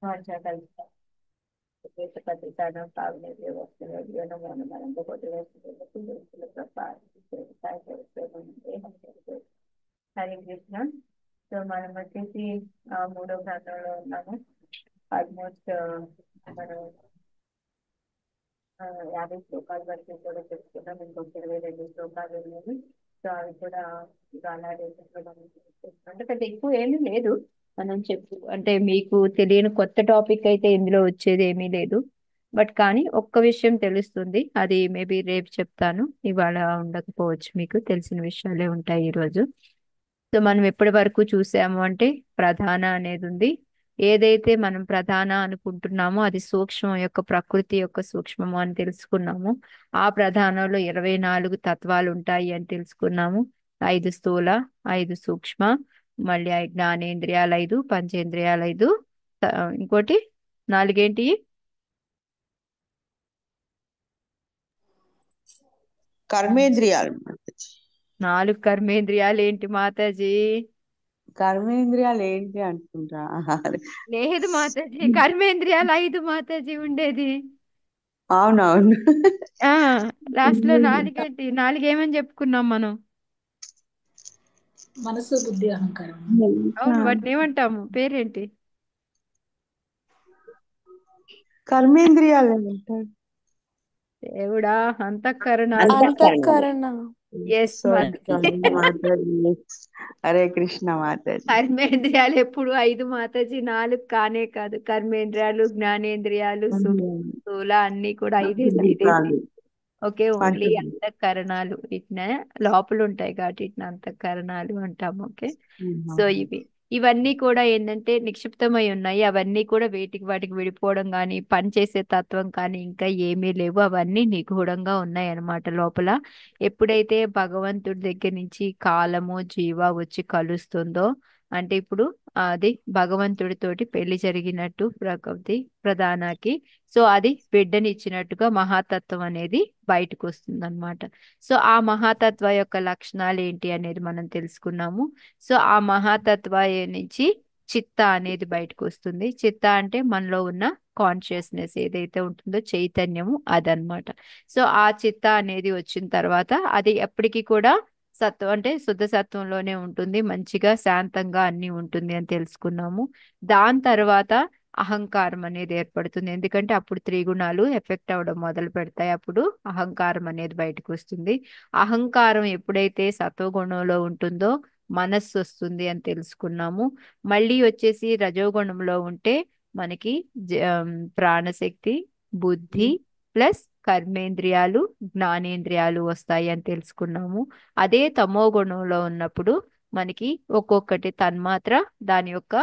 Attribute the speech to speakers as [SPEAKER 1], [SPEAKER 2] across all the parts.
[SPEAKER 1] వాచా కల్పిత పత్రికాను పావని వ్యవస్థలో జీవనమోన మనంతో కొద్ది వ్యవస్థలు హరే కృష్ణ. సో మనం వచ్చేసి మూడో ప్రాంతంలో ఉన్నాము. ఆల్మోస్ట్ మనం ఆ, 50 శ్లోకాల వరకు కూడా చెప్పుకున్నాం. ఇంకొక 22 శ్లోకాలు ఉన్నాయి. సో అవి కూడా అలాగే అంటే పెద్ద ఎక్కువ ఏమీ లేదు. మనం చెప్పు అంటే మీకు తెలియని కొత్త టాపిక్ అయితే ఇందులో వచ్చేది ఏమీ లేదు. బట్ కానీ ఒక్క విషయం తెలుస్తుంది, అది మేబీ రేపు చెప్తాను. ఇవాళ ఉండకపోవచ్చు, మీకు తెలిసిన విషయాలే ఉంటాయి ఈరోజు. సో మనం ఎప్పటి వరకు చూసాము అంటే ప్రధాన అనేది ఉంది. ఏదైతే మనం ప్రధాన అనుకుంటున్నామో అది సూక్ష్మం యొక్క ప్రకృతి యొక్క సూక్ష్మము అని తెలుసుకున్నాము. ఆ ప్రధానంలో 24 తత్వాలు ఉంటాయి అని తెలుసుకున్నాము. 5 స్థూల, 5 సూక్ష్మ, మళ్ళీ జ్ఞానేంద్రియాలు 5, పంచేంద్రియాలు 5, ఇంకోటి నాలుగేంటి?
[SPEAKER 2] కర్మేంద్రియాలు మాతాజీ.
[SPEAKER 1] 4 కర్మేంద్రియాలు ఏంటి మాతాజీ?
[SPEAKER 2] కర్మేంద్రియాలు ఏంటి అనుకుంటా.
[SPEAKER 1] లేదు మాతాజీ, కర్మేంద్రియాలు 5 మాతాజీ ఉండేది.
[SPEAKER 2] అవునవును.
[SPEAKER 1] ఆ లాస్ట్ లో నాలుగేంటి? నాలుగేమని చెప్పుకున్నాం మనం?
[SPEAKER 3] మనసు బుద్ధి అహంకారం.
[SPEAKER 1] అవును, వాటిని ఏమంటాము? పేరేంటి?
[SPEAKER 2] కర్మేంద్రియాలు ఏమంటారు?
[SPEAKER 1] దేవుడా, అంతఃకరణాలు.
[SPEAKER 3] అంతఃకరణ.
[SPEAKER 1] Yes
[SPEAKER 2] sorry
[SPEAKER 1] Mataji.
[SPEAKER 2] Sorry Mataji. Hare Krishna Mataji.
[SPEAKER 1] కర్మేంద్రియాలు ఎప్పుడు 5 మాతాజీ, 4 కానే కాదు. కర్మేంద్రియాలు, జ్ఞానేంద్రియాలు, స్థూల అన్ని కూడా ఐదేసి.
[SPEAKER 2] పంచభూతాలు
[SPEAKER 1] ఓకే, ఓన్లీ
[SPEAKER 2] పంచభూతాలు.
[SPEAKER 1] అంతఃకరణాలు వీటిని లోపల ఉంటాయి కాబట్టి వీటిని అంతఃకరణాలు అంటాము. ఓకే. సో ఇవన్నీ కూడా ఏంటంటే నిక్షిప్తమై ఉన్నాయి. అవన్నీ కూడా వేటికి వాటికి విడిపోవడం కానీ పని చేసే తత్వం కానీ ఇంకా ఏమీ లేవు. అవన్నీ నిగూఢంగా ఉన్నాయి అన్నమాట లోపల. ఎప్పుడైతే భగవంతుడి దగ్గర నుంచి కాలము జీవ వచ్చి కలుస్తుందో, అంటే ఇప్పుడు అది భగవంతుడితోటి పెళ్లి జరిగినట్టు ప్రకృతి ప్రధానకి. సో అది బిడ్డని ఇచ్చినట్టుగా మహాతత్వం అనేది బయటకు వస్తుంది అనమాట. సో ఆ మహాతత్వ యొక్క లక్షణాలు ఏంటి అనేది మనం తెలుసుకున్నాము. సో ఆ మహాతత్వ నుంచి చిత్త అనేది బయటకు వస్తుంది. చిత్త అంటే మనలో ఉన్న కాన్షియస్నెస్ ఏదైతే ఉంటుందో చైతన్యము, అదనమాట. సో ఆ చిత్త అనేది వచ్చిన తర్వాత అది ఎప్పటికీ కూడా సత్వం అంటే శుద్ధ సత్వంలోనే ఉంటుంది, మంచిగా శాంతంగా అన్ని ఉంటుంది అని తెలుసుకున్నాము. దాని తర్వాత అహంకారం అనేది ఏర్పడుతుంది. ఎందుకంటే అప్పుడు త్రిగుణాలు ఎఫెక్ట్ అవ్వడం మొదలు పెడతాయి. అప్పుడు అహంకారం అనేది బయటకు వస్తుంది. అహంకారం ఎప్పుడైతే సత్వగుణంలో ఉంటుందో మనస్సు వస్తుంది అని తెలుసుకున్నాము. మళ్ళీ వచ్చేసి రజోగుణంలో ఉంటే మనకి ప్రాణశక్తి, బుద్ధి ప్లస్ కర్మేంద్రియాలు, జ్ఞానేంద్రియాలు వస్తాయి అని తెలుసుకున్నాము. అదే తమో గుణంలో ఉన్నప్పుడు మనకి ఒక్కొక్కటి తన్మాత్ర, దాని యొక్క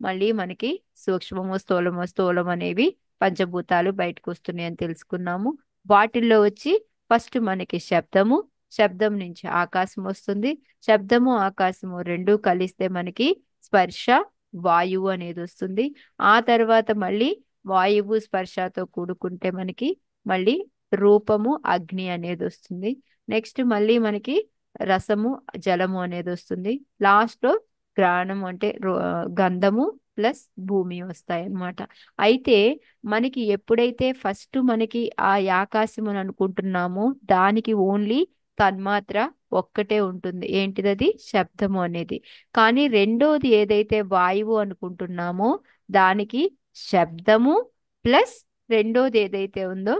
[SPEAKER 1] మళ్ళీ మనకి సూక్ష్మము స్థూలము స్థూలం అనేవి పంచభూతాలు బయటకు వస్తున్నాయి అని తెలుసుకున్నాము. వాటిల్లో వచ్చి ఫస్ట్ మనకి శబ్దము, శబ్దం నుంచి ఆకాశం వస్తుంది. శబ్దము ఆకాశము రెండు కలిస్తే మనకి స్పర్శ వాయువు అనేది వస్తుంది. ఆ తర్వాత మళ్ళీ వాయువు స్పర్శతో కూడుకుంటే మనకి మళ్ళీ రూపము అగ్ని అనేది వస్తుంది. నెక్స్ట్ మళ్ళీ మనకి రసము జలము అనేది వస్తుంది. లాస్ట్ లో గ్రాణం అంటే గంధము ప్లస్ భూమి వస్తాయి అన్నమాట. అయితే మనకి ఎప్పుడైతే ఫస్ట్ మనకి ఆ ఆకాశం అని అనుకుంటున్నామో దానికి ఓన్లీ తన్మాత్ర ఒక్కటే ఉంటుంది. ఏంటిదది? శబ్దము అనేది. కానీ రెండోది ఏదైతే వాయువు అనుకుంటున్నామో దానికి శబ్దము ప్లస్ రెండోది ఏదైతే ఉందో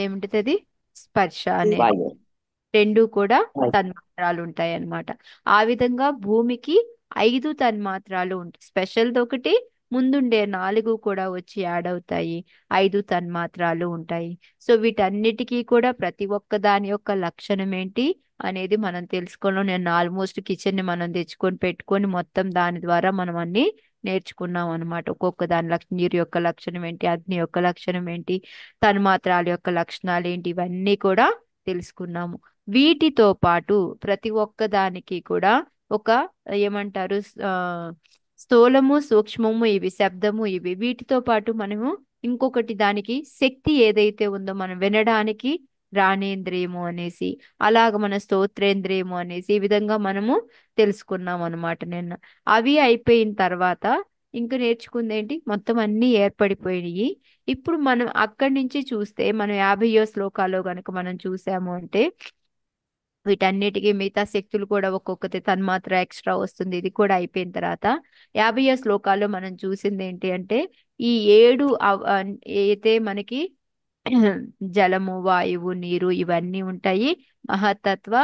[SPEAKER 1] ఏమిటిది? స్పర్శ అనేది.
[SPEAKER 2] వాయువు.
[SPEAKER 1] రెండు కూడా తన్మాత్రాలు ఉంటాయి అన్నమాట. ఆ విధంగా భూమికి 5 తన్మాత్రాలు ఉంటాయి. స్పెషల్ ఒకటి, ముందుండే 4 కూడా వచ్చి యాడ్ అవుతాయి. 5 తన్మాత్రాలు ఉంటాయి. సో వీటన్నిటికీ కూడా ప్రతి ఒక్క దాని యొక్క లక్షణం ఏంటి అనేది మనం తెలుసుకోవడం. నేను ఆల్మోస్ట్ కిచెన్ ని మనం తెచ్చుకొని పెట్టుకొని మొత్తం దాని ద్వారా మనం అన్ని నేర్చుకున్నాం అనమాట. ఒక్కొక్క దాని నీరు యొక్క లక్షణం ఏంటి, అగ్ని యొక్క లక్షణం ఏంటి, తన్మాత్రాల యొక్క లక్షణాలు ఏంటి, ఇవన్నీ కూడా తెలుసుకున్నాము. వీటితో పాటు ప్రతి ఒక్క దానికి కూడా ఒక ఏమంటారు స్థూలము సూక్ష్మము ఇవి, శబ్దము ఇవి. వీటితో పాటు మనము ఇంకొకటి దానికి శక్తి ఏదైతే ఉందో మనం వినడానికి రాణేంద్రియము అనేసి, అలాగ మన స్తోత్రేంద్రియము అనేసి ఈ విధంగా మనము తెలుసుకున్నాం అనమాట నిన్న. అవి అయిపోయిన తర్వాత ఇంకా నేర్చుకుంది ఏంటి, మొత్తం అన్ని ఏర్పడిపోయినాయి. ఇప్పుడు మనం అక్కడి నుంచి చూస్తే మనం 50వ శ్లోకాల్లో గనుక మనం చూసాము అంటే వీటన్నిటికీ మిగతా శక్తులు కూడా ఒక్కొక్కటి తన్మాత్ర ఎక్స్ట్రా వస్తుంది. ఇది కూడా అయిపోయిన తర్వాత 50వ శ్లోకాల్లో మనం చూసింది ఏంటి అంటే ఈ ఏడు అయితే మనకి జలము, వాయువు, నీరు ఇవన్నీ ఉంటాయి. మహత్తత్వ,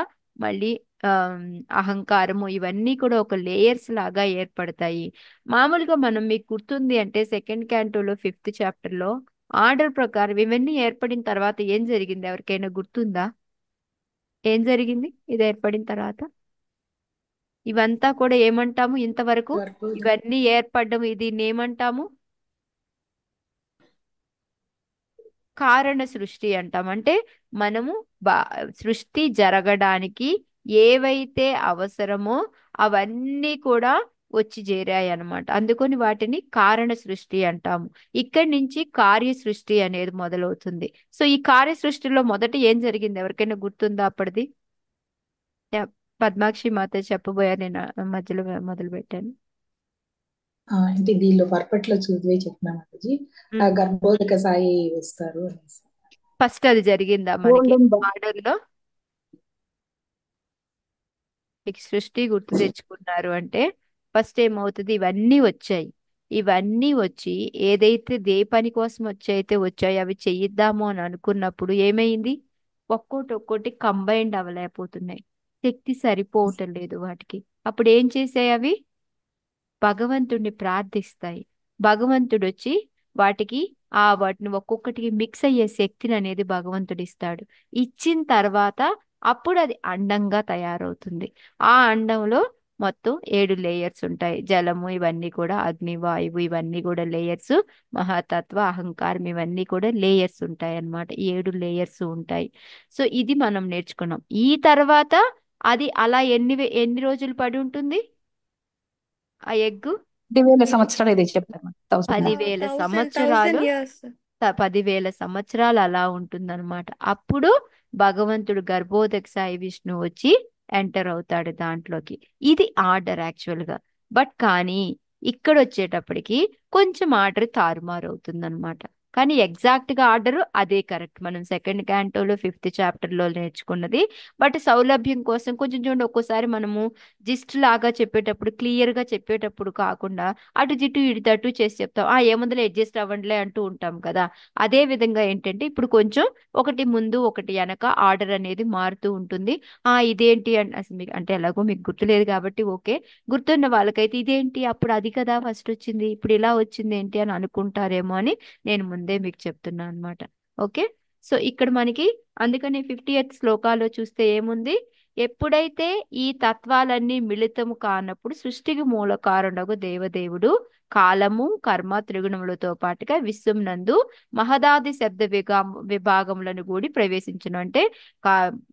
[SPEAKER 1] మళ్ళీ ఆమ్, అహంకారము ఇవన్నీ కూడా ఒక లేయర్స్ లాగా ఏర్పడతాయి. మామూలుగా మనం మీకు గుర్తుంది అంటే సెకండ్ క్యాంటోలో 5th చాప్టర్ లో ఆర్డర్ ప్రకారం ఇవన్నీ ఏర్పడిన తర్వాత ఏం జరిగింది ఎవరికైనా గుర్తుందా? ఏం జరిగింది ఇది ఏర్పడిన తర్వాత? ఇవంతా కూడా ఏమంటాము ఇంతవరకు?
[SPEAKER 3] గర్భోదయం
[SPEAKER 1] ఇవన్నీ ఏర్పడడం దీన్ని ఏమంటాము? కారణ సృష్టి అంటాం. అంటే మనము బా సృష్టి జరగడానికి ఏవైతే అవసరమో అవన్నీ కూడా వచ్చి చేరాయి అన్నమాట. అందుకని వాటిని కారణ సృష్టి అంటాము. ఇక్కడి నుంచి కార్య సృష్టి అనేది మొదలవుతుంది. సో ఈ కార్య సృష్టిలో మొదట ఏం జరిగింది ఎవరికైనా గుర్తుందా అప్పటిది? యా, పద్మాక్షి మాత చెప్పబోయారు, నేను మధ్యలో మొదలు పెట్టాను.
[SPEAKER 3] అంటే దీనిలో పర్పట్లో చూసివే చెప్తున్నాం మాతాజీ. ఆ గర్భోదక సాయి వస్తారు అనేసి.
[SPEAKER 1] ఫస్ట్ అది జరిగిందా మనకి
[SPEAKER 2] గోల్డెన్ బౌల్.
[SPEAKER 1] ఆర్డర్ లో? మీకు సృష్టి గుర్తు తెచ్చుకున్నారు అంటే ఫస్ట్ ఏమవుతుంది, ఇవన్నీ వచ్చాయి. ఇవన్నీ వచ్చి ఏదైతే ఏ పని కోసం వచ్చైతే వచ్చాయో అవి చెయ్యిద్దాము అని అనుకున్నప్పుడు ఏమైంది, ఒక్కోటి ఒక్కోటి కంబైండ్ అవ్వలేకపోతున్నాయి. శక్తి సరిపోవటం లేదు వాటికి. అప్పుడు ఏం చేసాయి అవి? భగవంతుడిని ప్రార్థిస్తాయి. భగవంతుడు వచ్చి వాటికి వాటిని ఒక్కొక్కటికి మిక్స్ అయ్యే శక్తిని అనేది భగవంతుడు ఇస్తాడు. ఇచ్చిన తర్వాత అప్పుడు అది అండంగా తయారవుతుంది. ఆ అండంలో మొత్తం 7 లేయర్స్ ఉంటాయి. జలము ఇవన్నీ కూడా, అగ్ని, వాయువు ఇవన్నీ కూడా లేయర్స్, మహాతత్వ, అహంకారం ఇవన్నీ కూడా లేయర్స్ ఉంటాయి అన్నమాట. 7 లేయర్స్ ఉంటాయి. సో ఇది మనం నేర్చుకున్నాం. ఈ తర్వాత అది అలా ఎన్ని రోజులు పడి ఉంటుంది ఆ ఎగ్?
[SPEAKER 4] 10,000 సంవత్సరాలు ఇది చెప్పారు 1000
[SPEAKER 1] 10,000 సంవత్సరాలు.
[SPEAKER 5] 1000 years.
[SPEAKER 1] 10,000 సంవత్సరాలు అలా ఉంటుందన్నమాట. అప్పుడు భగవంతుడు గర్భోదక సాయి విష్ణు వచ్చి ఎంటర్ అవుతాడు దాంట్లోకి. ఇది ఆర్డర్ యాక్చువల్ గా. బట్ కానీ ఇక్కడ వచ్చేటప్పటికి కొంచెం ఆర్డర్ తారుమారు అవుతుందన్నమాట. కానీ ఎగ్జాక్ట్ గా ఆర్డర్ అదే కరెక్ట్, మనం సెకండ్ క్యాంటోలో 5th చాప్టర్ లో నేర్చుకున్నది. బట్ సౌలభ్యం కోసం కొంచెం చూడండి, ఒక్కోసారి మనము జిస్ట్ లాగా చెప్పేటప్పుడు క్లియర్ గా చెప్పేటప్పుడు కాకుండా అటు జిట్టు ఇటు తట్టు చేసి చెప్తాం. ఏముందులో అడ్జస్ట్ అవ్వండిలే అంటూ ఉంటాం కదా. అదే విధంగా ఏంటంటే ఇప్పుడు కొంచెం ఒకటి ముందు ఒకటి వెనక ఆర్డర్ అనేది మారుతూ ఉంటుంది. ఇదేంటి అని అసలు మీకు అంటే ఎలాగో మీకు గుర్తులేదు కాబట్టి ఓకే, గుర్తున్న వాళ్ళకైతే ఇదేంటి అప్పుడు అది కదా ఫస్ట్ వచ్చింది ఇప్పుడు ఇలా వచ్చింది ఏంటి అని అనుకుంటారేమో అని నేను ముందే మీకు చెప్తున్నాను అనమాట. ఓకే, సో ఇక్కడ మనకి అందుకని 50th శ్లోకాలో చూస్తే ఏముంది, ఎప్పుడైతే ఈ తత్వాలన్నీ మిళితము కానప్పుడు సృష్టికి మూల కారణకు దేవదేవుడు కాలము, కర్మ, త్రిగుణములతో పాటుగా విశ్వం నందు మహదాది శబ్ద విభాగములను కూడి ప్రవేశించును. అంటే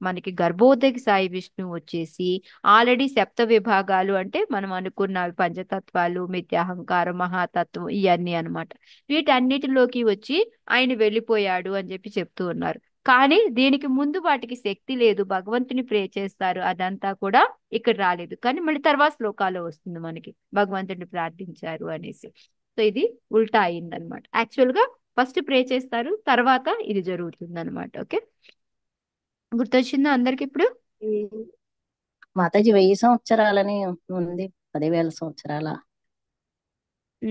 [SPEAKER 1] మనకి గర్భోదక సాయి విష్ణు వచ్చేసి ఆల్రెడీ సప్త విభాగాలు అంటే మనం అనుకున్న పంచతత్వాలు, మిథ్యాహంకారం, మహాతత్వం ఇవన్నీ అన్నమాట. వీటన్నిటిలోకి వచ్చి ఆయన వెళ్ళిపోయాడు అని చెప్పి చెప్తూ ఉన్నారు. కానీ దీనికి ముందు వాటికి శక్తి లేదు, భగవంతుని ప్రే చేస్తారు, అదంతా కూడా ఇక్కడ రాలేదు. కానీ మళ్ళీ తర్వాత శ్లోకాల్లో వస్తుంది మనకి భగవంతుడిని ప్రార్థించారు అనేసి. సో ఇది ఉల్టా అయింది అనమాట. యాక్చువల్ గా ఫస్ట్ ప్రే చేస్తారు, తర్వాత ఇది జరుగుతుంది అనమాట. ఓకే, గుర్తొచ్చిందా అందరికి ఇప్పుడు?
[SPEAKER 4] మాతాజీ 1000 సంవత్సరాలని ఉంది, 10,000 సంవత్సరాల.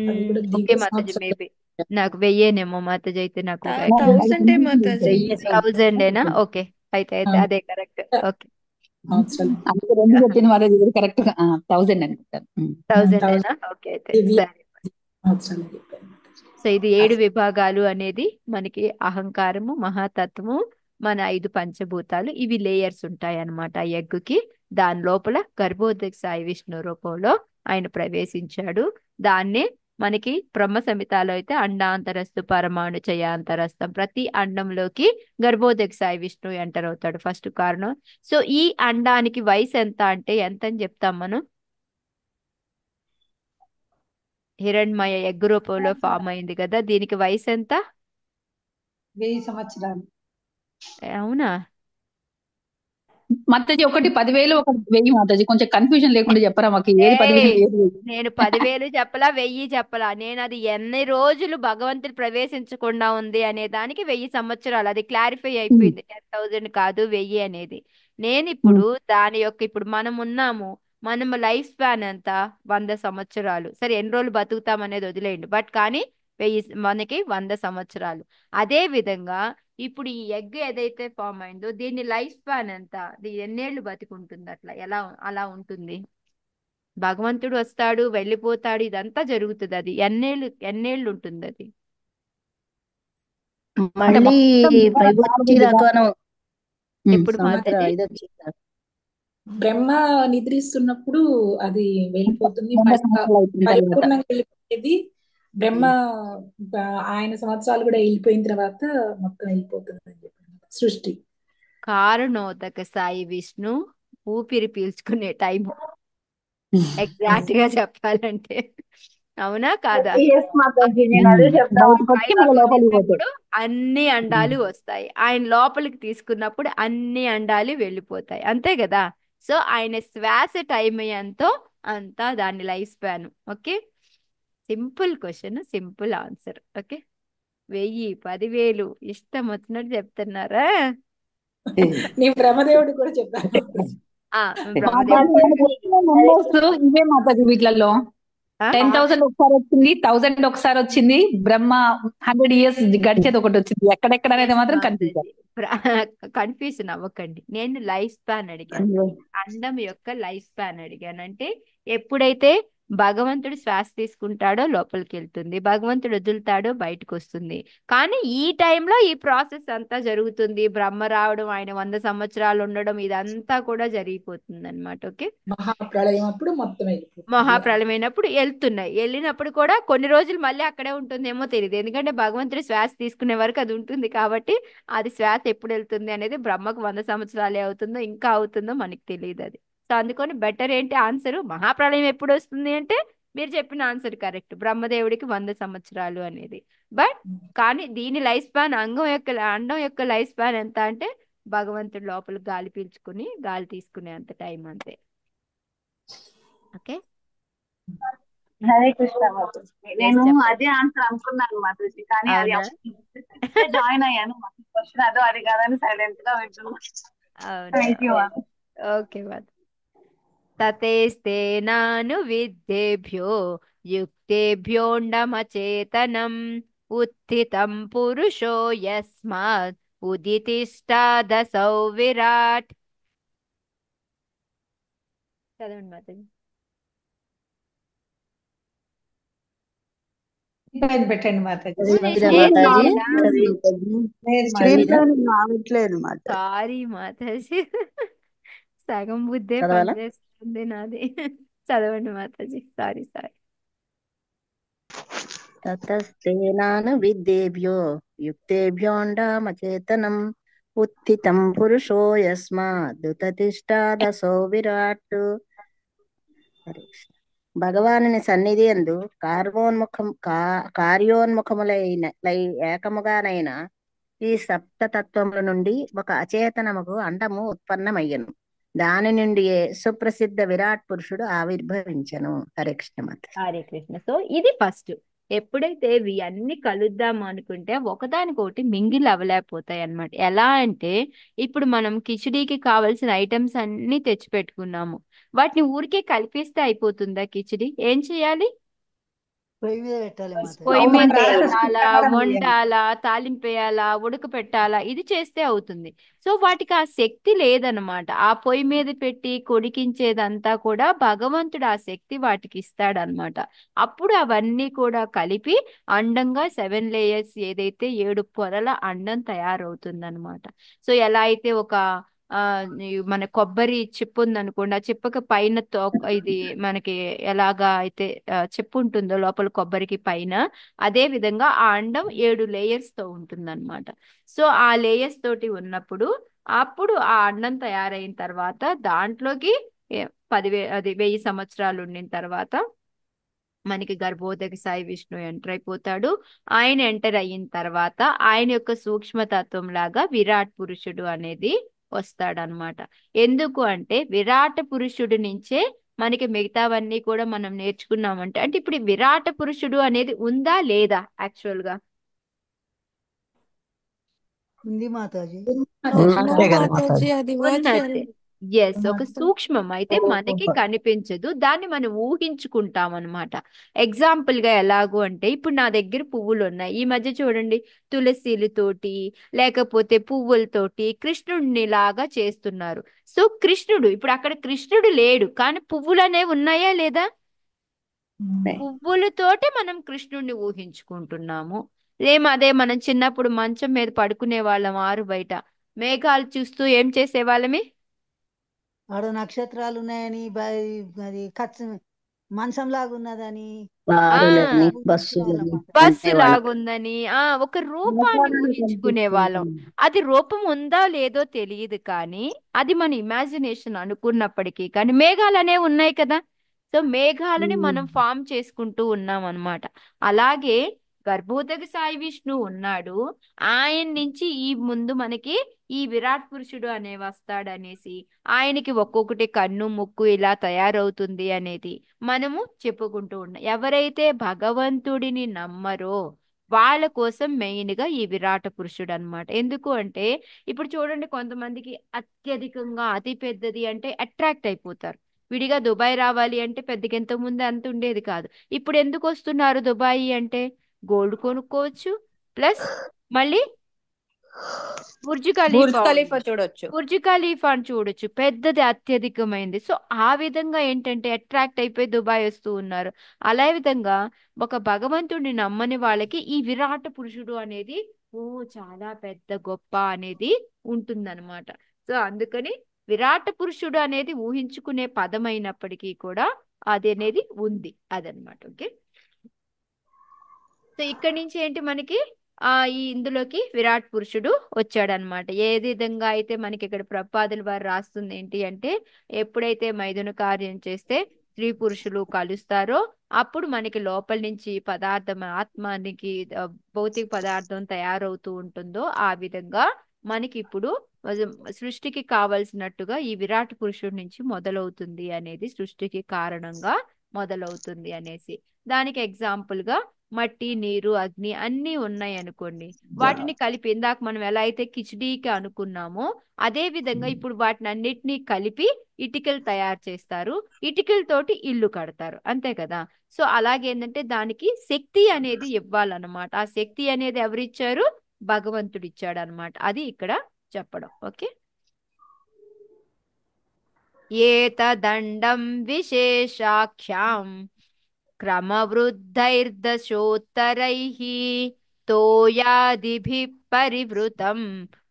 [SPEAKER 3] అది కూడా
[SPEAKER 1] ఓకే
[SPEAKER 3] దివ్య
[SPEAKER 1] మాతాజీ,
[SPEAKER 3] సంవత్సరం.
[SPEAKER 1] మేబీ నాకు 1000 మాతాజీ, అయితే నాకు
[SPEAKER 5] 1000 మాతాజీ.
[SPEAKER 1] 1000 ఓకే, అయితే అదే కరెక్ట్. ఓకే,
[SPEAKER 3] సంవత్సరాలు.
[SPEAKER 4] అందుకే 2 చెప్పింది మాతాజీ, ఇది కరెక్ట్ 1000 అనుకుంటాను.
[SPEAKER 1] 1000 ఓకే, అయితే
[SPEAKER 3] దివ్య
[SPEAKER 1] సరే.
[SPEAKER 3] సంవత్సరాలు చెప్పారు మాతాజీ.
[SPEAKER 1] సో ఇది 7 విభాగాలు అనేది మనకి అహంకారము, మహాతత్వము, మన 5 పంచభూతాలు, ఇవి లేయర్స్ ఉంటాయి అన్నమాట ఆ ఎగ్గుకి. దాని లోపల గర్భోదక సాయి విష్ణు రూపంలో ఆయన ప్రవేశించాడు. దాన్నే మనకి బ్రహ్మ సంహితాలో అయితే అండాంతరస్తు పరమాణు చయాంతరస్థం, ప్రతి అండంలోకి గర్భోదక సాయి విష్ణు ఎంటర్ అవుతాడు ఫస్ట్ కారణం. సో ఈ అండానికి వయసు ఎంత అంటే ఎంత అని చెప్తాం మనం? హిరణ్మయ ఎగ్ రూపంలో ఫామ్ అయింది కదా, దీనికి వయసు ఎంత?
[SPEAKER 2] 1000 సంవత్సరాలు.
[SPEAKER 1] అవునా?
[SPEAKER 6] మాతాజీ ఒకటి 10,000 ఒకటి 1000 మాతాజీ, కొంచెం కన్ఫ్యూజన్ లేకుండా చెప్పరా మాకు, ఏది 10,000
[SPEAKER 1] ఏయ్
[SPEAKER 6] ఏది 1000?
[SPEAKER 1] నేను 10,000 చెప్పలా, 1000 చెప్పలా. నేను అది ఎన్ని రోజులు భగవంతుడు ప్రవేశించకుండా ఉంది అనే దానికి 1000 సంవత్సరాలు, అది క్లారిఫై అయిపోయింది. 10,000 కాదు 1000 అనేది. నేను ఇప్పుడు దాని యొక్క, ఇప్పుడు మనం ఉన్నాము, మనం లైఫ్ స్పాన్ ఎంత, 100 సంవత్సరాలు. సరే ఎన్ని రోజులు బతుకుతాం అనేది వదిలేయండి, బట్ కానీ మనకి 100 సంవత్సరాలు. అదే విధంగా ఇప్పుడు ఈ ఎగ్ ఏదైతే ఫామ్ అయిందో దీని లైఫ్ స్పాన్ ఎంత, ఇది ఎన్నేళ్ళు బతికుంటుంది, అట్లా ఎలా అలా ఉంటుంది. భగవంతుడు వస్తాడు వెళ్ళిపోతాడు, ఇదంతా జరుగుతుంది. అది ఎన్నేళ్ళు ఉంటుంది అది.
[SPEAKER 6] అంటే
[SPEAKER 4] మళ్ళీ
[SPEAKER 6] మొత్తం
[SPEAKER 4] వైభూతి రాకను
[SPEAKER 1] ఎప్పుడు
[SPEAKER 4] సంవత్సరం
[SPEAKER 1] మాతాజీ?
[SPEAKER 4] ఇది వచ్చింది.
[SPEAKER 3] బ్రహ్మ నిద్రిస్తున్నప్పుడు అది వెళ్ళిపోతుంది.
[SPEAKER 6] 100 సంవత్సరాలు అయిపోయిన తర్వాత.
[SPEAKER 3] పరిపూర్ణంగా వెళ్ళిపోయేది బ్రహ్మ. ఆయన సంవత్సరాలు కూడా వెళ్ళిపోయిన తర్వాత మొత్తం వెళ్ళిపోతుంది అని చెప్పారు సృష్టి.
[SPEAKER 1] కారణోదక సాయి విష్ణు ఊపిరి పీల్చుకునే టైం ఎగ్జాక్ట్ గా చెప్పాలంటే. అవునా కాదా?
[SPEAKER 2] ఎస్ మాతాజీ, నేను అదే చెప్తాను.
[SPEAKER 6] బయటకు వచ్చి మళ్ళీ లోపలికి పోతాయి.
[SPEAKER 1] వెళ్ళినప్పుడు అన్ని అండాలు వస్తాయి, ఆయన లోపలికి తీసుకున్నప్పుడు అన్ని అండాలు వెళ్ళిపోతాయి, అంతే కదా. సో ఆయన శ్వాస టైం ఎంతో అంతా దాని life span. Okay, simple question, simple answer. Okay, 1000 10,000 ఇష్టం వచ్చినట్టు చెప్తున్నారా?
[SPEAKER 3] నీ బ్రహ్మదేవుడు కూడా చెప్పాను.
[SPEAKER 1] ఆ,
[SPEAKER 6] నెంబర్స్ ఇవే మాతాజీ, వీటిలలో
[SPEAKER 1] ఆ?
[SPEAKER 6] 10,000 ఒకసారి వచ్చింది, 1000 ఒకసారి వచ్చింది, బ్రహ్మ 100 ఇయర్స్ గడిచేది ఒకటి వచ్చింది. ఎక్కడెక్కడ అనేది మాత్రం కనిపించారు.
[SPEAKER 1] కన్ఫ్యూజన్ అవ్వకండి. నేను లైఫ్ స్పాన్ అడిగాను, అండం యొక్క లైఫ్ స్పాన్ అడిగాను. అంటే ఎప్పుడైతే భగవంతుడు శ్వాస తీసుకుంటాడో లోపలికి వెళ్తుంది, భగవంతుడు వదులుతాడో బయటకు వస్తుంది. కానీ ఈ టైంలో ఈ ప్రాసెస్ అంతా జరుగుతుంది. బ్రహ్మ రావడం, ఆయన 100 సంవత్సరాలు ఉండడం, ఇదంతా కూడా జరిగిపోతుంది అనమాట. ఓకే,
[SPEAKER 3] మహాప్రళయం అప్పుడు మొత్తం వెళ్ళిపోతుంది.
[SPEAKER 1] మహాప్రళయమైనప్పుడు వెళ్తున్నాయి. వెళ్ళినప్పుడు కూడా కొన్ని రోజులు మళ్ళీ అక్కడే ఉంటుందేమో తెలియదు, ఎందుకంటే భగవంతుడి శ్వాస తీసుకునే వరకు అది ఉంటుంది కాబట్టి. అది శ్వాస ఎప్పుడు వెళ్తుంది అనేది బ్రహ్మకు 100 సంవత్సరాలే అవుతుందో ఇంకా అవుతుందో మనకి తెలియదు అది. సో అందుకని బెటర్ ఏంటి ఆన్సర్, మహాప్రళయం ఎప్పుడు వస్తుంది అంటే మీరు చెప్పిన ఆన్సర్ కరెక్ట్, బ్రహ్మదేవుడికి 100 సంవత్సరాలు అనేది. బట్ కానీ దీని లైఫ్ స్పాన్, అండం యొక్క లైఫ్ స్పాన్ ఎంత అంటే భగవంతుడు లోపల గాలి పీల్చుకుని గాలి తీసుకునే అంత టైం అంతే. ఓకే,
[SPEAKER 2] హరే కృష్ణ మాతాజీ. నేను
[SPEAKER 1] చెప్పండి.
[SPEAKER 2] అదే ఆన్సర్ అనుకున్నాను మాతాజీ, కానీ అది
[SPEAKER 1] అవునా?
[SPEAKER 2] జాయిన్ అయ్యాను. క్వశ్చన్ అదో అది కాదని సైలెంట్ గా వింటున్నాను.
[SPEAKER 1] అవునా?
[SPEAKER 2] Thank you.
[SPEAKER 1] ఓకే మాత. తతేస్తేనాను విద్యేభ్యో యుక్తేభ్యోండమచేతనం ఉత్థితం పురుషో యస్మాత్ ఉదితిష్టాదసౌ విరాట్. చదవండి మాతాజీ.
[SPEAKER 3] పెట్టండి మాతాజీ.
[SPEAKER 4] మాతాజీ
[SPEAKER 2] స్క్రీన్ లో రావట్లేదు మాతాజీ.
[SPEAKER 1] సారీ మాతాజీ, సగం బుద్ధే
[SPEAKER 4] చదవాలా?
[SPEAKER 1] పనిచేస్తుంది నాది. చదవండి మాతాజీ, సారీ.
[SPEAKER 4] తతస్తేనాను విద్యేభ్యో యుక్తేభ్యోండామచేతనం ఉత్థితం పురుషో యస్మాదుతతిష్టాదసో విరాట్. హరే కృష్ణ. భగవానుని సన్నిధి యందు కార్యోన్ముఖములైన ఏకముగానైన ఈ సప్తతత్వముల నుండి ఒక అచేతనముకు అండము ఉత్పన్నమయ్యను. దాని నుండి సుప్రసిద్ధ విరాట్ పురుషుడు ఆవిర్భవించను. హరే కృష్ణ మాత.
[SPEAKER 1] హరే కృష్ణ. సో ఇది ఫస్ట్. ఎప్పుడైతే ఇవి అన్ని కలుద్దాము అనుకుంటే ఒకదానికొకటి మింగిల్ అవ్వలేకపోతాయి అన్నమాట. ఎలా అంటే ఇప్పుడు మనం కిచిడీకి కావాల్సిన ఐటమ్స్ అన్ని తెచ్చి పెట్టుకున్నాము, వాటిని ఊరికే కలిపేస్తే అయిపోతుందా కిచిడి? ఏం చేయాలి?
[SPEAKER 7] పొయ్యి మీద పెట్టాలి మాతాజీ.
[SPEAKER 1] పొయ్యి మీద
[SPEAKER 3] ప్రాసెస్
[SPEAKER 1] పెట్టాలా,
[SPEAKER 3] ప్రకారం
[SPEAKER 1] వండాలా, తాలింపేయాలా, ఉడకపెట్టాలా, ఇది చేస్తే అవుతుంది. సో వాటికి ఆ శక్తి లేదనమాట. ఆ పొయ్యి మీద పెట్టి కొడికించేదంతా కూడా భగవంతుడు ఆ శక్తి వాటికి ఇస్తాడనమాట. అప్పుడు అవన్నీ కూడా కలిపి అండంగా 7 లేయర్స్, ఏదైతే 7 పొరల అండం తయారవుతుందన్నమాట. సో ఎలా అయితే ఒక మన కొబ్బరి చిప్పు ఉందనుకోండి, ఆ చిప్పకి పైన ఇది మనకి ఎలాగా అయితే చిప్పు ఉంటుందో లోపల కొబ్బరికి పైన, అదే విధంగా ఆ అండం 7 లేయర్స్ తో ఉంటుందన్నమాట. సో ఆ లేయర్స్ తోటి ఉన్నప్పుడు అప్పుడు ఆ అండం తయారైన తర్వాత దాంట్లోకి 10,000 సంవత్సరాలు ఉండిన తర్వాత మనకి గర్భోదక సాయి విష్ణు ఎంటర్ అయిపోతాడు. ఆయన ఎంటర్ అయిన తర్వాత ఆయన యొక్క సూక్ష్మతత్వం లాగా విరాట్ పురుషుడు అనేది వస్తాడనమాట. ఎందుకు అంటే విరాట పురుషుడి నుంచే మనకి మిగతావన్నీ కూడా మనం నేర్చుకున్నామంటే, అంటే ఇప్పుడు ఈ విరాట పురుషుడు అనేది ఉందా లేదా యాక్చువల్ గా?
[SPEAKER 7] ఉంది మాతాజీ.
[SPEAKER 5] నో
[SPEAKER 4] అంతే కదా
[SPEAKER 5] మాతాజీ,
[SPEAKER 4] మాతాజీ.
[SPEAKER 5] అది
[SPEAKER 1] ఉన్నట్టే.
[SPEAKER 5] వర్చువల్.
[SPEAKER 1] ఎస్, ఒక సూక్ష్మం అయితే మనకి కనిపించదు, దాన్ని మనం ఊహించుకుంటాం అనమాట. ఎగ్జాంపుల్ గా ఎలాగూ అంటే, ఇప్పుడు నా దగ్గర పువ్వులు ఉన్నాయి. ఈ మధ్య చూడండి, తులసిలతోటి లేకపోతే పువ్వులతోటి కృష్ణుడిని లాగా చేస్తున్నారు. సో కృష్ణుడు ఇప్పుడు అక్కడ కృష్ణుడు లేడు, కానీ పువ్వులు అనేవి ఉన్నాయా లేదా? పువ్వులతోటి మనం కృష్ణుడిని ఊహించుకుంటున్నాము. అదే మనం చిన్నప్పుడు మంచం మీద పడుకునే వాళ్ళం ఆరు బయట, మేఘాలు చూస్తూ ఏం చేసేవాళ్ళమి?
[SPEAKER 7] ఆడ నక్షత్రాలు ఉన్నాయని అది మంచం లాగా ఉన్నదని
[SPEAKER 4] కారులని
[SPEAKER 1] ఆ
[SPEAKER 4] బస్సులని
[SPEAKER 7] ఊహించేవాళ్ళమాట.
[SPEAKER 1] బస్సు
[SPEAKER 4] అనేవాళ్ళం.
[SPEAKER 1] లాగుందని ఒక రూపాన్ని ఊహించుకునే వాళ్ళం. అది రూపం ఉందా లేదో తెలియదు, కానీ అది మన ఇమాజినేషన్ అనుకున్నప్పటికీ కానీ మేఘాలు అనేవి ఉన్నాయి కదా. సో మేఘాలని మనం ఫామ్ చేసుకుంటూ ఉన్నాం అన్నమాట. అలాగే గర్భోదక సాయి విష్ణు ఉన్నాడు, ఆయన నుంచి ఈ ముందు మనకి ఈ విరాట్ పురుషుడు అనే వస్తాడనేసి, ఆయనకి ఒక్కొక్కటి కన్ను ముక్కు ఇలా తయారవుతుంది అనేది మనము చెప్పుకుంటూ ఉన్నాం. ఎవరైతే భగవంతుడిని నమ్మరో వాళ్ళ కోసం మెయిన్ గా ఈ విరాట పురుషుడు అన్నమాట. ఎందుకు అంటే ఇప్పుడు చూడండి, కొంతమందికి అత్యధికంగా అతి పెద్దది అంటే అట్రాక్ట్ అయిపోతారు. విడిగా దుబాయ్ రావాలి అంటే పెద్దగా ఎంతో ముందు అంత ఉండేది కాదు. ఇప్పుడు ఎందుకు వస్తున్నారు దుబాయ్ అంటే? గోల్డ్ కొనుక్కోవచ్చు, ప్లస్ మళ్ళీ బుర్జ్
[SPEAKER 5] బుర్జ్
[SPEAKER 1] ఖలీఫా
[SPEAKER 5] ఖలీఫా
[SPEAKER 1] ఉంది,
[SPEAKER 5] చూడొచ్చు.
[SPEAKER 1] బుర్జ్ ఖలీఫాని చూడొచ్చు, పెద్దది అత్యధికమైంది. సో ఆ విధంగా ఏంటంటే అట్రాక్ట్ అయిపోయి దుబాయ్ వస్తూ ఉన్నారు. అలా విధంగా ఒక భగవంతుడిని నమ్మని వాళ్ళకి ఈ విరాట పురుషుడు అనేది చాలా పెద్ద గొప్ప అనేది ఉంటుందన్నమాట. సో అందుకని విరాట పురుషుడు అనేది ఊహించుకునే పదం అయినప్పటికీ కూడా అది అనేది ఉంది అదనమాట. ఓకే, సో ఇక్కడి నుంచి ఏంటి మనకి ఈ ఇందులోకి విరాట్ పురుషుడు వచ్చాడనమాట. ఏ విధంగా అయితే మనకి ఇక్కడ ప్రపాదుల వారు రాస్తుంది ఏంటి అంటే, ఎప్పుడైతే మైథున కార్యం చేస్తే స్త్రీ పురుషులు కలుస్తారో అప్పుడు మనకి లోపల నుంచి పదార్థం ఆత్మానికి భౌతిక పదార్థం తయారవుతూ ఉంటుందో, ఆ విధంగా మనకి ఇప్పుడు సృష్టికి కావలసినట్టుగా ఈ విరాట్ పురుషుడి నుంచి మొదలవుతుంది అనేది, సృష్టికి కారణంగా మొదలవుతుంది అనేసి. దానికి ఎగ్జాంపుల్ గా మట్టి, నీరు, అగ్ని అన్నీ ఉన్నాయి అనుకోండి, వాటిని కలిపి ఇందాక మనం ఎలా అయితే కిచిడీకి అనుకున్నామో అదే విధంగా ఇప్పుడు వాటిని అన్నిటినీ కలిపి ఇటుకలు తయారు చేస్తారు, ఇటుకలతోటి ఇల్లు కడతారు, అంతే కదా. సో అలాగేంటంటే దానికి శక్తి అనేది ఇవ్వాలన్నమాట. ఆ శక్తి అనేది ఎవరిచ్చారు? భగవంతుడు ఇచ్చాడు అనమాట. అది ఇక్కడ చెప్పడం. ఓకే, ఏతదండం విశేషాఖ్యాం క్రమవృద్ధైర్దశోత్తరైః తోయాదిభిః పరివృతం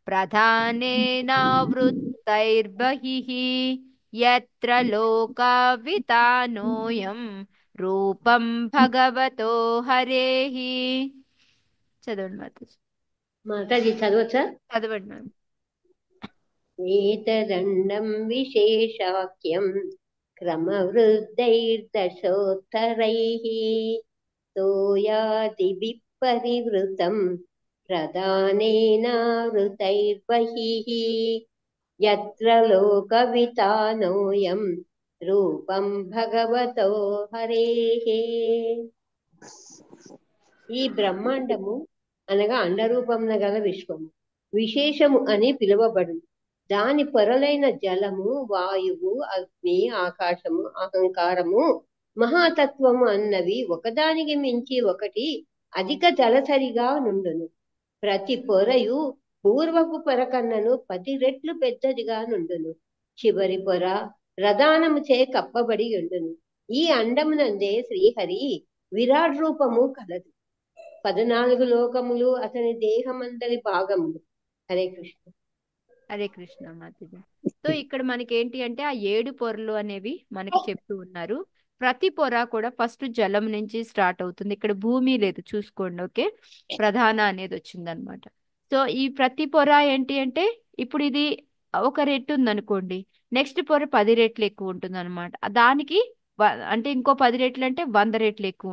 [SPEAKER 1] ప్రధానేనావృత్తైర్బహిః యత్ర లోకావితానోయం రూపం భగవతో హరేః. చదవండి మాతాజీ.
[SPEAKER 8] మాతాజీ చదవచ్చా?
[SPEAKER 1] చదవండి మ్యామ్.
[SPEAKER 8] ఏతదండం విశేషాఖ్యం క్రమవృద్ధైర్దశోత్తరైః తోయాదిభిః పరివృతం ప్రధానేనావృతైర్బహిః యత్ర లోకవితానోయం రూపం భగవతో హరేః. ఈ బ్రహ్మాండము అనగా అండరూపమున గల విశ్వము విశేషము అని పిలువబడు. దాని పొరలైన జలము, వాయువు, అగ్ని, ఆకాశము, అహంకారము, మహాతత్వము అన్నవి ఒకదానికి మించి ఒకటి అధిక జలసరిగా నుండును. ప్రతి పొరయు పూర్వపు పొర కన్నను 10 రెట్లు పెద్దదిగా నుండును. చివరి పొర ప్రధానముచే కప్పబడి ఉండును. ఈ అండమునందే శ్రీహరి విరాట్ రూపము కలదు. 14 లోకములు అతని దేహమందరి భాగములు. హరే కృష్ణ.
[SPEAKER 1] హరే కృష్ణ మాతాజీ. సో ఇక్కడ మనకి ఏంటి అంటే ఆ 7 పొరలు అనేవి మనకి చెప్తూ ఉన్నారు. ప్రతి పొర కూడా ఫస్ట్ జలం నుంచి స్టార్ట్ అవుతుంది. ఇక్కడ భూమి లేదు చూసుకోండి. ఓకే, ప్రధాన అనేది వచ్చిందనమాట. సో ఈ ప్రతి పొర ఏంటి అంటే, ఇప్పుడు ఇది ఒక రెట్టు ఉందనుకోండి, నెక్స్ట్ పొర 10 రెట్లు ఎక్కువ ఉంటుంది అనమాట. దానికి అంటే ఇంకో 10 రెట్లు అంటే 100 రెట్లు ఎక్కువ,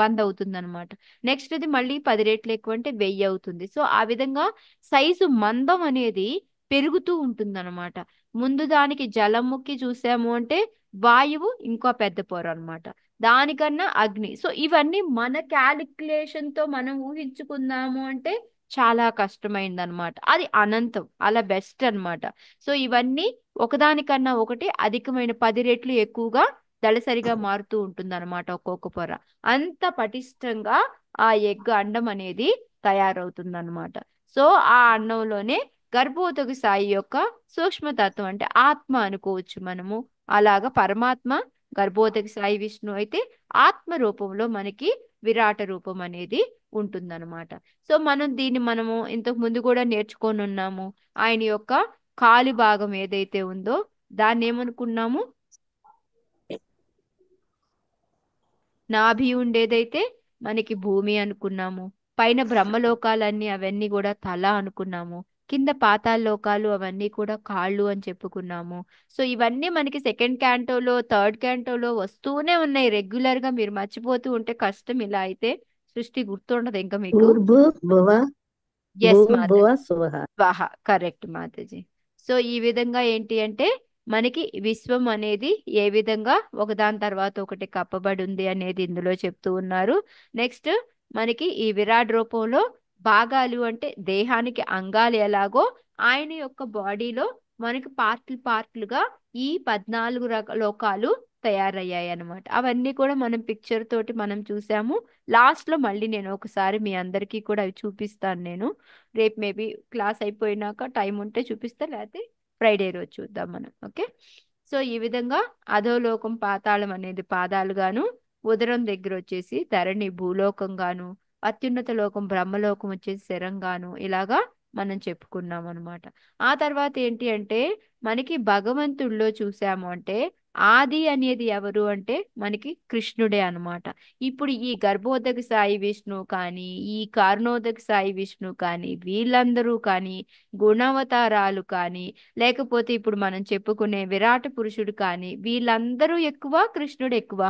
[SPEAKER 1] 100 అవుతుంది అనమాట. నెక్స్ట్ ఇది మళ్ళీ 10 రెట్లు ఎక్కువ అంటే 1000 అవుతుంది. సో ఆ విధంగా సైజు మందం అనేది పెరుగుతూ ఉంటుందన్నమాట. ముందు దానికి జలముకి చూసాము అంటే వాయువు ఇంకో పెద్ద పొర అన్నమాట. దానికన్నా అగ్ని. సో ఇవన్నీ మన క్యాలిక్యులేషన్ తో మనం ఊహించుకుందాము అంటే చాలా కష్టమైంది అనమాట. అది అనంతం, అలా బెస్ట్ అన్నమాట. సో ఇవన్నీ ఒకదానికన్నా ఒకటి అధికమైన 10 రెట్లు ఎక్కువగా దళసరిగా మారుతూ ఉంటుంది అనమాట ఒక్కొక్క పొర. అంత పటిష్టంగా ఆ ఎగ్ అండం అనేది తయారవుతుంది అనమాట. సో ఆ అండంలోనే గర్భోదక సాయి యొక్క సూక్ష్మతత్వం అంటే ఆత్మ అనుకోవచ్చు మనము. అలాగా పరమాత్మ గర్భోదక సాయి విష్ణు అయితే ఆత్మ రూపంలో మనకి విరాట రూపం అనేది ఉంటుందన్నమాట. సో మనము ఇంతకు ముందు కూడా నేర్చుకొని ఉన్నాము. ఆయన యొక్క కాలి భాగం ఏదైతే ఉందో దాన్ని ఏమనుకున్నాము, నాభి ఉండేదైతే మనకి భూమి అనుకున్నాము. పైన బ్రహ్మలోకాలన్నీ అవన్నీ కూడా తల అనుకున్నాము. కింద పాతాళ లోకాలు అవన్నీ కూడా కాళ్ళు అని చెప్పుకున్నాము. సో ఇవన్నీ మనకి సెకండ్ క్యాంటోలో థర్డ్ క్యాంటోలో వస్తూనే ఉన్నాయి రెగ్యులర్ గా. మీరు మర్చిపోతూ ఉంటే కష్టం. ఇలా అయితే సృష్టి గుర్తుండదు ఇంకా మీకు.
[SPEAKER 4] భూర్భు భువ
[SPEAKER 1] ఎస్
[SPEAKER 4] భూర్భువ
[SPEAKER 1] మాతాజీ,
[SPEAKER 4] సువః.
[SPEAKER 1] స్వాహ, కరెక్ట్ మాతాజీ. సో ఈ విధంగా ఏంటి అంటే మనకి విశ్వం అనేది ఏ విధంగా ఒకదాని తర్వాత ఒకటి కప్పబడి ఉంది అనేది ఇందులో చెప్తూ ఉన్నారు. నెక్స్ట్ మనకి ఈ విరాట్ రూపంలో భాగాలు అంటే దేహానికి అంగాలు ఎలాగో ఆయన యొక్క బాడీలో మనకి పార్ట్లుగా ఈ 14 లోకాలు తయారయ్యాయి అన్నమాట. అవన్నీ కూడా మనం పిక్చర్ తోటి మనం చూసాము. లాస్ట్ లో మళ్ళీ నేను ఒకసారి మీ అందరికీ కూడా అవి చూపిస్తాను. నేను రేపు మేబీ క్లాస్ అయిపోయినాక టైం ఉంటే చూపిస్తా, లేకపోతే ఫ్రైడే రోజు చూద్దాం మనం. ఓకే. సో ఈ విధంగా అధోలోకం పాతాళం అనేది పాదాలుగాను, ఉదరం దగ్గర వచ్చేసి ధరణి భూలోకంగాను, అత్యున్నత లోకం బ్రహ్మలోకం వచ్చేసి శరంగాను, ఇలాగా మనం చెప్పుకున్నాం అనమాట. ఆ తర్వాత ఏంటి అంటే మనకి భగవంతుడిలో చూసాము అంటే ఆది అనేది ఎవరు అంటే మనకి కృష్ణుడే అన్నమాట. ఇప్పుడు ఈ గర్భోదక సాయి విష్ణు కానీ, ఈ కారణోదక సాయి విష్ణు కానీ, వీళ్ళందరూ కానీ గుణవతారాలు కానీ, లేకపోతే ఇప్పుడు మనం చెప్పుకునే విరాట పురుషుడు కానీ, వీళ్ళందరూ ఎక్కువ కృష్ణుడు ఎక్కువ?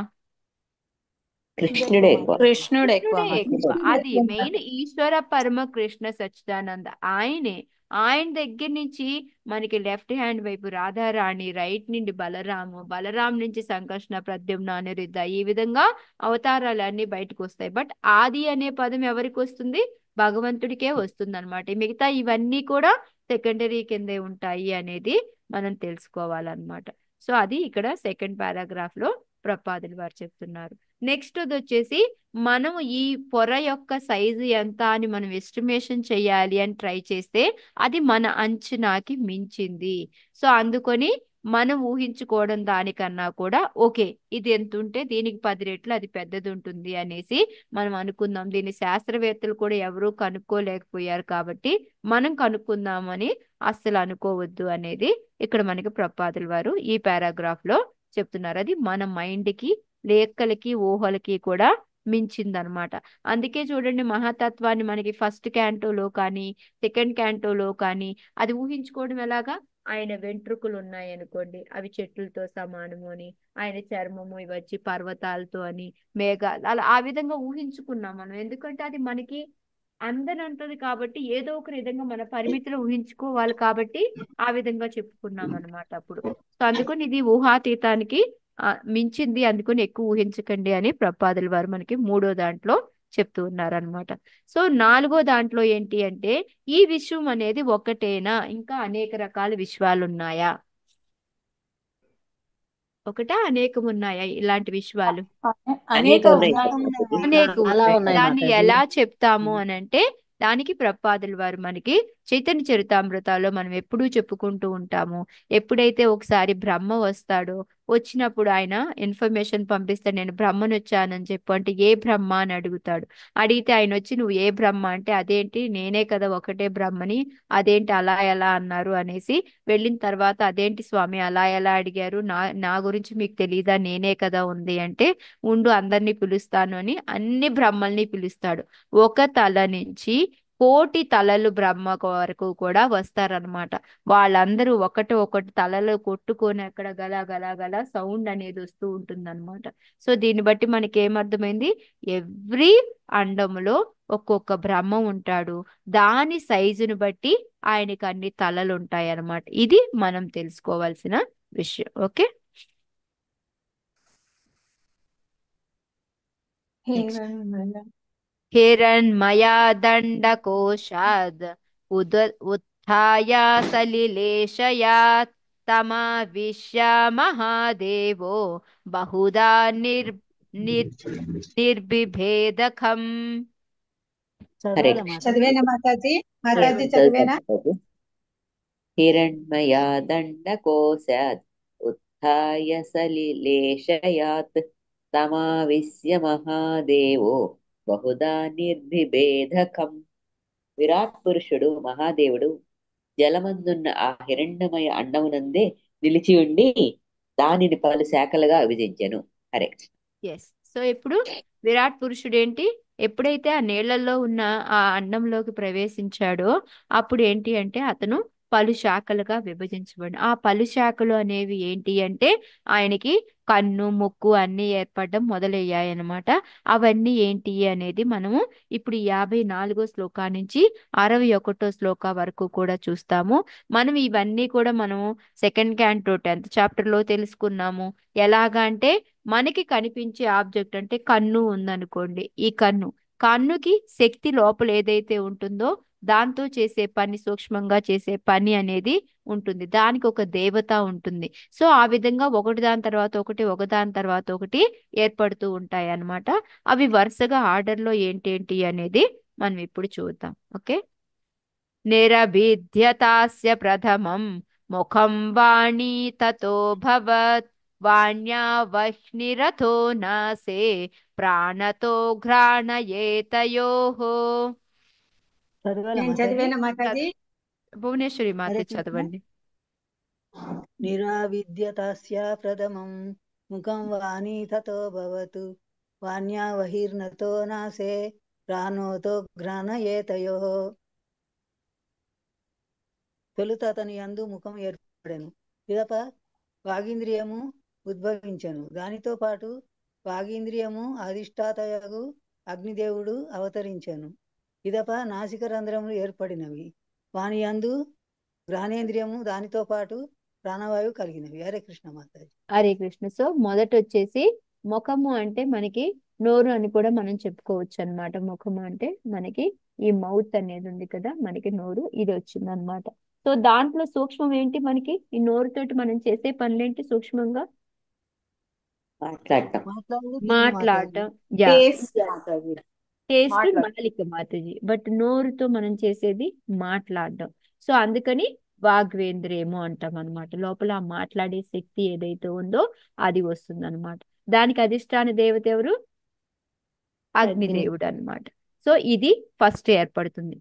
[SPEAKER 8] కృష్ణుడే ఎక్కువ.
[SPEAKER 5] కృష్ణుడు ఎక్కువ
[SPEAKER 1] కృష్ణుడే ఎక్కువ.
[SPEAKER 5] మాతాజీ.
[SPEAKER 1] అది మెయిన్ ఈశ్వర పరమ కృష్ణ సచ్చిదానంద ఆయనే. ఆయన దగ్గర నుంచి మనకి లెఫ్ట్ హ్యాండ్ వైపు రాధారాణి, రైట్ నుండి బలరాం నుంచి సంకర్షణ, ప్రద్యుమ్న, అనిరుద్ధ, ఈ విధంగా అవతారాలు అన్ని బయటకు వస్తాయి. బట్ ఆది అనే పదం ఎవరికి వస్తుంది? భగవంతుడికే వస్తుంది అనమాట. మిగతా ఇవన్నీ కూడా సెకండరీ కిందే ఉంటాయి అనేది మనం తెలుసుకోవాలన్నమాట. సో అది ఇక్కడ సెకండ్ పారాగ్రాఫ్ లో ప్రపాదులు వారు చెప్తున్నారు. నెక్స్ట్ అది వచ్చేసి మనం ఈ పొర యొక్క సైజు ఎంత అని మనం ఎస్టిమేషన్ చేయాలి అని ట్రై చేస్తే అది మన అంచనాకి మించింది. సో అందుకొని మనం ఊహించుకోవడం దానికన్నా కూడా ఓకే ఇది ఎంత ఉంటే దీనికి 10 రెట్లు అది పెద్దది ఉంటుంది అనేసి మనం అనుకుందాం. దీని శాస్త్రవేత్తలు కూడా ఎవరూ కనుక్కోలేకపోయారు కాబట్టి మనం కనుక్కుందామని అస్సలు అనుకోవద్దు అనేది ఇక్కడ మనకి ప్రపాదుల వారు ఈ పారాగ్రాఫ్ లో చెప్తున్నారు. అది మన మైండ్కి, లెక్కలకి, ఊహలకి కూడా మించిందనమాట. అందుకే చూడండి మహాతత్వాన్ని మనకి ఫస్ట్ క్యాంటోలో కానీ సెకండ్ క్యాంటోలో కానీ అది ఊహించుకోవడం ఎలాగా? ఆయన వెంట్రుకలు ఉన్నాయి అనుకోండి, అవి చెట్లతో సమానము అని, ఆయన చర్మము ఇవి వచ్చి పర్వతాలతో అని, మేఘాలు, అలా ఆ విధంగా ఊహించుకున్నాం మనం. ఎందుకంటే అది మనకి అందనంటది కాబట్టి ఏదో ఒక విధంగా మన పరిమితిలో ఊహించుకోవాలి కాబట్టి ఆ విధంగా చెప్పుకున్నాం అనమాట అప్పుడు. సో అందుకని ఇది ఊహాతీతానికి మించింది, అందుకని ఎక్కువ ఊహించకండి అని ప్రపాదుల వారు మనకి 3వ దాంట్లో చెప్తూ ఉన్నారనమాట. సో 4వ దాంట్లో ఏంటి అంటే ఈ విశ్వం అనేది ఒకటేనా, ఇంకా అనేక రకాల విశ్వాలు ఉన్నాయా? ఒకటా అనేకం ఉన్నాయా ఇలాంటి విశ్వాలు?
[SPEAKER 5] అనేక
[SPEAKER 8] ఉన్నాయి.
[SPEAKER 1] అనేకం
[SPEAKER 4] అలా
[SPEAKER 1] ఉన్నాయి.
[SPEAKER 4] ఉన్నాయి
[SPEAKER 1] దాన్ని
[SPEAKER 4] మాతాజీ.
[SPEAKER 1] ఎలా చెప్తాము అని అంటే దానికి ప్రపాదుల వారు మనకి చైతన్య చరితామృతాల్లో మనం ఎప్పుడూ చెప్పుకుంటూ ఉంటాము. ఎప్పుడైతే ఒకసారి బ్రహ్మ వస్తాడో, వచ్చినప్పుడు ఆయన ఇన్ఫర్మేషన్ పంపిస్తాడు, నేను బ్రహ్మను వచ్చానని చెప్పు అంటే ఏ బ్రహ్మ అని అడుగుతాడు. అడిగితే ఆయన వచ్చి నువ్వు ఏ బ్రహ్మ అంటే అదేంటి నేనే కదా ఒకటే బ్రహ్మని, అదేంటి అలా ఎలా అన్నారు అనేసి వెళ్ళిన తర్వాత అదేంటి స్వామి అలా ఎలా అడిగారు, నా గురించి మీకు తెలీదా, నేనే కదా ఉంది అంటే ఉండు అందరినీ పిలుస్తాను అని అన్ని బ్రహ్మల్ని పిలుస్తాడు. ఒక తల నుంచి కోటి తలలు బ్రహ్మ వరకు కూడా వస్తారనమాట. వాళ్ళందరూ ఒకటి తలలో కొట్టుకొని అక్కడ గల గల గల సౌండ్ అనేది వస్తూ ఉంటుందన్నమాట. సో దీన్ని బట్టి మనకి ఏమర్థమైంది, ఎవ్రీ అండములో ఒక్కొక్క బ్రహ్మ ఉంటాడు. దాని సైజును బట్టి ఆయనకి అన్ని తలలు ఉంటాయి అన్నమాట. ఇది మనం తెలుసుకోవాల్సిన విషయం. Okay, next. हिरण्मयादण्डकोशाद् उत्थाय सलिलेशयात् तमाविश्य महादेवो बहुधा निर्बिभेदकम्.
[SPEAKER 9] హరే
[SPEAKER 7] చదవాలా
[SPEAKER 9] కృష్ణ.
[SPEAKER 7] మాతాజీ?
[SPEAKER 2] చదివేనా మాతాజీ? మాతాజీ
[SPEAKER 9] చదువుతాను
[SPEAKER 2] చదివేనా?
[SPEAKER 9] ప్రభు. హిరణ్మయా దండకోశాద్ ఉత్థాయ సలిలేశయాత్ తమావిశ్య మహాదేవో బహుదా నిర్భిభేదకం. విరాట్ పురుషుడు మహాదేవుడు జలమందున్న ఆ హిరణ్యమయ అండమునందే నిలిచి ఉండి దానిని పలు శాఖలుగా విభజించెను. హరే కృష్ణ.
[SPEAKER 1] ఎస్. సో ఇప్పుడు విరాట్ పురుషుడు ఏంటి, ఎప్పుడైతే ఆ నీళ్లలో ఉన్న ఆ అండంలోకి ప్రవేశించాడో అప్పుడు ఏంటి అంటే అతను పలు శాఖలుగా విభజించబడి, ఆ పలు శాఖలు అనేవి ఏంటి అంటే ఆయనకి కన్ను ముక్కు అన్ని ఏర్పడడం మొదలయ్యాయి అన్నమాట. అవన్నీ ఏంటి అనేది మనము ఇప్పుడు 54వ శ్లోకా నుంచి 61వ శ్లోకా వరకు కూడా చూస్తాము. మనం ఇవన్నీ కూడా మనము సెకండ్ క్యాంటో 10th చాప్టర్ లో తెలుసుకున్నాము. ఎలాగా అంటే మనకి కనిపించే ఆబ్జెక్ట్ అంటే కన్ను ఉందనుకోండి, ఈ కన్నుకి శక్తి లోపల ఏదైతే ఉంటుందో దాంతో చేసే పని, సూక్ష్మంగా చేసే పని అనేది ఉంటుంది. దానికి ఒక దేవత ఉంటుంది. సో ఆ విధంగా ఒకటి దాని తర్వాత ఒకటి ఒకదాని తర్వాత ఒకటి ఏర్పడుతూ ఉంటాయి అన్నమాట. అవి వరుసగా ఆర్డర్లో ఏంటేంటి అనేది మనం ఇప్పుడు చూద్దాం. ఓకే, నిరభిద్యతాస్య ప్రథమం ముఖం వాణీ తతో భవత్ వాణ్యా వహ్నిరథో నాసే ప్రాణతో ఘ్రాణయేతయోః.
[SPEAKER 7] చదవాలా
[SPEAKER 2] నేను
[SPEAKER 7] మాతాజీ?
[SPEAKER 2] చదివేనా మాతాజీ?
[SPEAKER 1] భువనేశ్వరి మాత
[SPEAKER 7] హరే కృష్ణ.
[SPEAKER 1] చదవండి.
[SPEAKER 7] నిరావిద్యతాస్య ప్రథమం ముఖం వాణీ తతో భవతు వాణ్యా వహిర్నతో నాసే ప్రాణోతో ఘ్రాణయేతయోః. తొలుత అతని యందు ముఖం ఏర్పడెను, పిదప వాగీంద్రియము ఉద్భవించెను. దానితో పాటు వాగీంద్రియము అధిష్టాతయగు అగ్నిదేవుడు అవతరించెను. పిదప నాసిక రంధ్రములు ఏర్పడినవి. వాని యందు ఘ్రాణేంద్రియము, దానితో పాటు ప్రాణవాయువు కలిగినవి. హరే కృష్ణ మాతాజీ.
[SPEAKER 1] హరే కృష్ణ. సో మొదట వచ్చేసి ముఖము అంటే మనకి నోరు అని కూడా మనం చెప్పుకోవచ్చు అన్నమాట. ముఖము అంటే మనకి ఈ మౌత్ అనేది ఉంది కదా, మనకి నోరు, ఇది వచ్చింది అనమాట. సో దాంట్లో సూక్ష్మం ఏంటి, మనకి ఈ నోరుతోటి మనం చేసే పనులేంటి సూక్ష్మంగా?
[SPEAKER 9] మాట్లాడటం.
[SPEAKER 7] మాట్లాడు తిను మాతాజీ.
[SPEAKER 1] మాట్లాడటం. యా,
[SPEAKER 2] టేస్ట్
[SPEAKER 1] టేస్ట్
[SPEAKER 2] మాట్లాడు.
[SPEAKER 1] నాలిక మాతాజీ, బట్ నోరుతో మనం చేసేది మాట్లాడడం. సో అందుకని వాగ్వేంద్రియము అంటాం అనమాట. లోపల ఆ మాట్లాడే శక్తి ఏదైతే ఉందో అది వస్తుంది అనమాట. దానికి అధిష్టాన దేవత ఎవరు? అగ్నిదేవుడు అన్నమాట. సో ఇది ఫస్ట్ ఏర్పడుతుంది.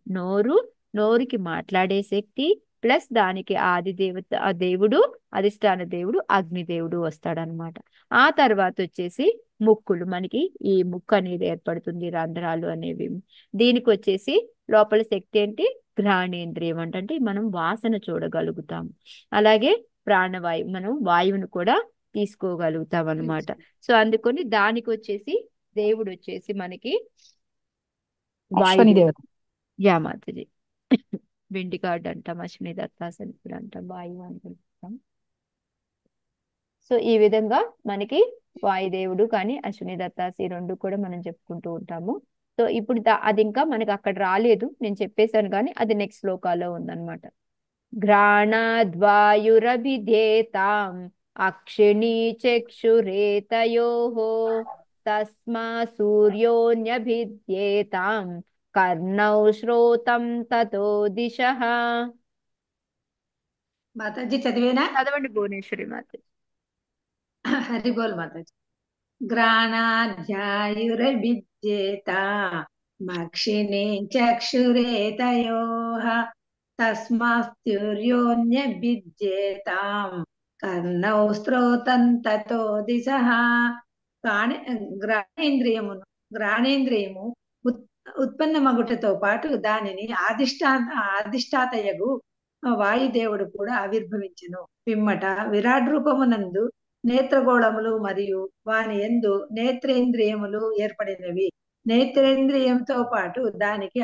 [SPEAKER 1] నోరుకి మాట్లాడే శక్తి ప్లస్ దానికి ఆది దేవత, ఆ దేవుడు, అధిష్టాన దేవుడు అగ్నిదేవుడు వస్తాడనమాట. ఆ తర్వాత వచ్చేసి ముక్కులు, మనకి ఈ ముక్కు అనేది ఏర్పడుతుంది, రంధ్రాలు అనేవి. దీనికి వచ్చేసి లోపల శక్తి ఏంటి? ఘ్రాణేంద్రియం అంటే మనం వాసన చూడగలుగుతాం. అలాగే ప్రాణవాయువు, మనం వాయువును కూడా తీసుకోగలుగుతాం అన్నమాట. సో అందుకని దానికి వచ్చేసి దేవుడు వచ్చేసి మనకి
[SPEAKER 6] అశ్వని దేవత.
[SPEAKER 1] యా మాతాజీ, వెండి కార్డ్ అంటాం, అశ్విని దత్తాసని కూడా అంటాం, వాయువు అని పిలుస్తాం. సో ఈ విధంగా మనకి వాయుదేవుడు కానీ అశ్విని దత్తాసి రెండు కూడా మనం చెప్పుకుంటూ ఉంటాము. సో ఇప్పుడు అది ఇంకా మనకి అక్కడ రాలేదు, నేను చెప్పేశాను కానీ అది నెక్స్ట్ శ్లోకాలో ఉందన్నమాట. ఘ్రాణాద్వాయురభిధేతాం అక్షిణీ చక్షురేతయోః తస్మా సూర్యోన్యభిద్యేతాం కర్ణౌ శ్రోతం తతో దిశః.
[SPEAKER 2] మాతాజీ చదివేనా?
[SPEAKER 1] చదవండి భువనేశ్వరి మాత.
[SPEAKER 2] హరి బోల్ మాతాజీ. గ్రాణాధ్యాయురభిజ్యేత మక్షిణే చక్షురేతయోః తస్మాస్తుర్యోన్యభిజ్యేతాం కర్ణౌ శ్రోతం తతో దిశః. గ్రాణేంద్రియము
[SPEAKER 10] ఉత్పన్నమగుటతో పాటు దానిని అధిష్టాతయగు వాయుదేవుడు కూడా ఆవిర్భవించెను. పిమ్మట విరాట్ రూపమునందు నేత్రగోళములు మరియు వాని యందు నేత్రేంద్రియములు ఏర్పడినవి. నేత్రేంద్రియంతో పాటు దానికి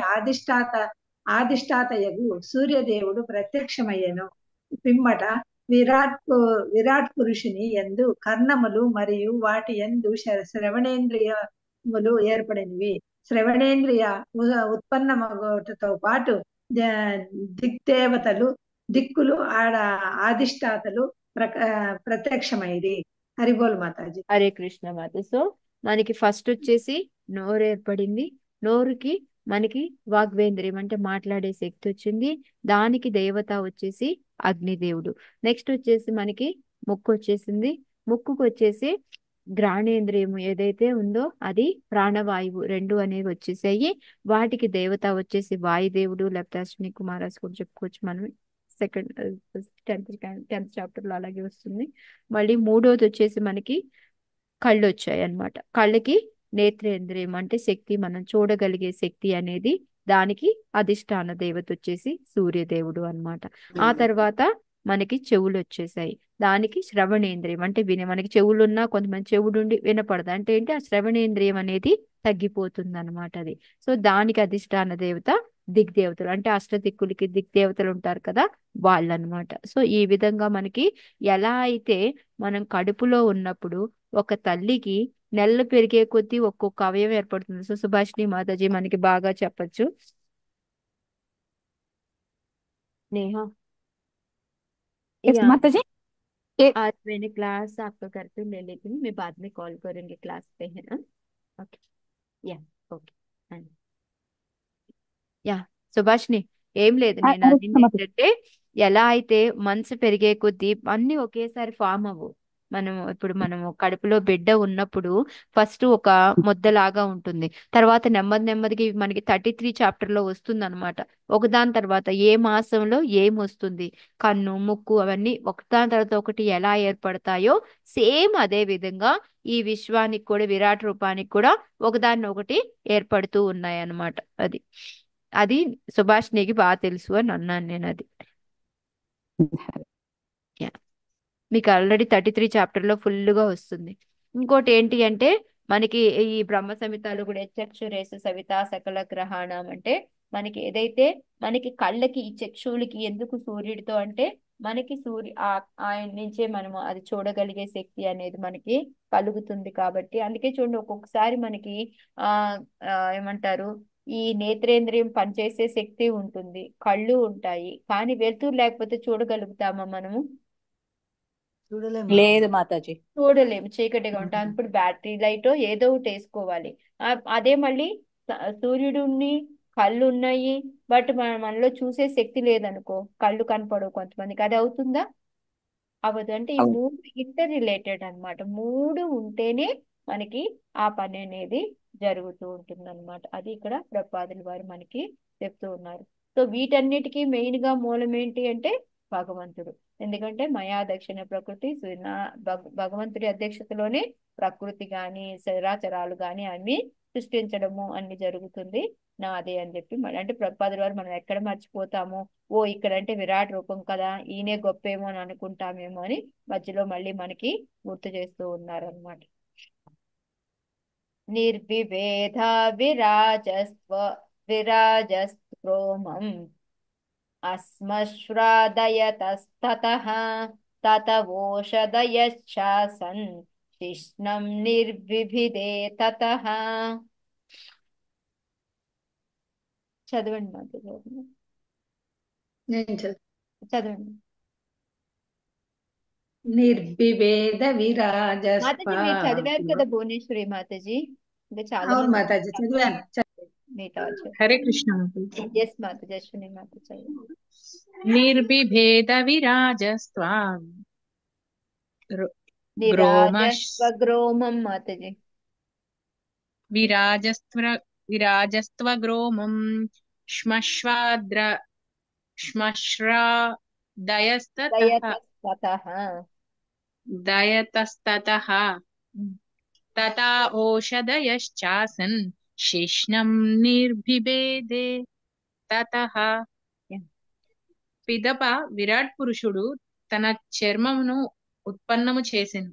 [SPEAKER 10] ఆదిష్టాతయగు సూర్యదేవుడు ప్రత్యక్షమయ్యెను. పిమ్మట విరాట్ పురుషుని యందు కర్ణములు మరియు వాటి యందు శ్రవణేంద్రియములు ఏర్పడినవి. శ్రవణేంద్రియ ఉత్పన్నమగుటతో పాటు దిక్కులు ఆదిష్టాతలు ప్రత్యక్షమైంది. హరిబోల్ మాతాజీ.
[SPEAKER 1] హరే కృష్ణ మాత. సో మనకి ఫస్ట్ వచ్చేసి నోరు ఏర్పడింది. నోరుకి మనకి వాగ్వేంద్రియం అంటే మాట్లాడే శక్తి వచ్చింది. దానికి దేవత వచ్చేసి అగ్నిదేవుడు. నెక్స్ట్ వచ్చేసి మనకి ముక్కు వచ్చేసింది. ముక్కుకు వచ్చేసి ఘ్రాణేంద్రియము ఏదైతే ఉందో అది ప్రాణవాయువు రెండు అనేవి వచ్చేసాయి. వాటికి దేవత వచ్చేసి వాయుదేవుడు. లేకపోతే అశ్విని కుమారాస్ కూడా చెప్పుకోవచ్చు మనం. సెకండ్ 10th చాప్టర్ లో అలాగే వస్తుంది. మళ్ళీ మూడోది వచ్చేసి మనకి కళ్ళు వచ్చాయి అన్నమాట. కళ్ళకి నేత్రేంద్రియం అంటే శక్తి, మనం చూడగలిగే శక్తి అనేది దానికి అధిష్టాన దేవత వచ్చేసి సూర్యదేవుడు అన్నమాట. ఆ తర్వాత మనకి చెవులు వచ్చేసాయి. దానికి శ్రవణేంద్రియం అంటే మనకి చెవులున్నా కొంతమంది చెవుడుండి వినపడదు అంటే ఏంటి, ఆ శ్రవణేంద్రియం అనేది తగ్గిపోతుంది అనమాట. అది సో దానికి అధిష్టాన దేవత దిగ్దేవతలు అంటే అష్టదిక్కులకి దిగ్దేవతలు ఉంటారు కదా, వాళ్ళు అనమాట. సో ఈ విధంగా మనకి ఎలా అయితే మనం కడుపులో ఉన్నప్పుడు ఒక తల్లికి నెలలు పెరిగే కొద్దీ ఒక్కొక్క అవయవం ఏర్పడుతుంది. సో సుభాషిణి మాతాజీ మనకి బాగా చెప్పచ్చు. नेहा
[SPEAKER 6] यस
[SPEAKER 1] या
[SPEAKER 6] माता जी।
[SPEAKER 1] आज मैंने क्लास आपका घर पे ले लेती हूँ, मैं बाद में कॉल करूंगी क्लास पे, है ना? ओके या ओके యా సుభాష్ని ఏం లేదు, నేను అది ఏంటంటే ఎలా అయితే మనసు పెరిగే కొద్దీ అన్ని ఒకేసారి ఫామ్ అవ్వు. మనము కడుపులో బిడ్డ ఉన్నప్పుడు ఫస్ట్ ఒక ముద్దలాగా ఉంటుంది. తర్వాత నెమ్మదిగా మనకి 33 చాప్టర్ లో వస్తుంది అనమాట. ఒకదాని తర్వాత ఏ మాసంలో ఏం వస్తుంది, కన్ను ముక్కు అవన్నీ ఒకదాని తర్వాత ఒకటి ఎలా ఏర్పడతాయో సేమ్ అదే విధంగా ఈ విశ్వానికి కూడా విరాట్ రూపానికి కూడా ఒకదాన్ని ఒకటి ఏర్పడుతూ ఉన్నాయి అన్నమాట. అది సుభాష్నికి బాగా తెలుసు అని అన్నాను నేను. అది మీకు ఆల్రెడీ 33 చాప్టర్ లో ఫుల్గా వస్తుంది. ఇంకోటి ఏంటి అంటే మనకి ఈ బ్రహ్మ సమితాలు కూడా చక్షురేసు సవిత సకల గ్రహణం అంటే మనకి ఏదైతే మనకి కళ్ళకి ఈ చక్షువులకి ఎందుకు సూర్యుడితో అంటే మనకి ఆయన నుంచే మనము అది చూడగలిగే శక్తి అనేది మనకి కలుగుతుంది కాబట్టి. అందుకే చూడండి ఒక్కొక్కసారి మనకి ఏమంటారు ఈ నేత్రేంద్రియం పనిచేసే శక్తి ఉంటుంది, కళ్ళు ఉంటాయి, కానీ వెలుతురు లేకపోతే చూడగలుగుతామా మనము?
[SPEAKER 6] లేదు మాతాజీ,
[SPEAKER 1] చూడలేము, చీకటిగా ఉంటాం. ఇప్పుడు బ్యాటరీ లైట్ ఏదో ఒకటి వేసుకోవాలి. అదే మళ్ళీ సూర్యుడుని కళ్ళు ఉన్నాయి బట్ మనలో చూసే శక్తి లేదనుకో, కళ్ళు కనపడవు కొంతమందికి, అది అవుతుందా? అవ్వదు. అంటే ఈ మూడు ఇంటర్ రిలేటెడ్ అనమాట. మూడు ఉంటేనే మనకి ఆ పని అనేది జరుగుతూ ఉంటుంది అనమాట. అది ఇక్కడ ప్రభుపాదుల వారు మనకి చెప్తూ ఉన్నారు. సో వీటన్నిటికీ మెయిన్ గా మూలం ఏంటి అంటే భగవంతుడు. ఎందుకంటే మయా దక్షిణ ప్రకృతి భగవంతుడి అధ్యక్షతలోనే ప్రకృతి గాని చరాచరాలు గాని అన్ని సృష్టించడము అన్ని జరుగుతుంది నాదే అని చెప్పి. అంటే ప్రభుపాదుల వారు మనం ఎక్కడ మర్చిపోతాము, ఓ ఇక్కడంటే విరాట్ రూపం కదా, ఈయనే గొప్పేమో అని అనుకుంటామేమో అని మధ్యలో మళ్ళీ మనకి గుర్తు చేస్తూ ఉన్నారు అనమాట. నిర్విభేద విరాజస్త్రోమం అస్మశ్రాదయతస్తతః తతవోషధయశ్చాసన్ శిష్ణం నిర్విభిదే తతః. చదవండి మాత, చదవండి.
[SPEAKER 10] నిర్విభేద విరాజస్వ.
[SPEAKER 1] మాతాజీ మీరు చదివారు కదా భువనేశ్వరి మాతాజీ, ఇంకా చాలా
[SPEAKER 10] అవును మాతాజీ చదివాను.
[SPEAKER 3] హరే కృష్ణ.
[SPEAKER 1] ఎస్ మాతాజీ, అశ్విని మాత చదివారు.
[SPEAKER 3] నిర్విభేద విరాజస్వ
[SPEAKER 1] గ్రోమం మాతాజీ.
[SPEAKER 3] విరాజస్త్వగ్రోమం శ్మశ్రాదయస్తతః తతా ఓషధయశ్చాసన్
[SPEAKER 11] శిష్ణం నిర్భిభేదే తతః పిదప విరాట్ పురుషుడు తన చర్మమును ఉత్పన్నము చేసెను.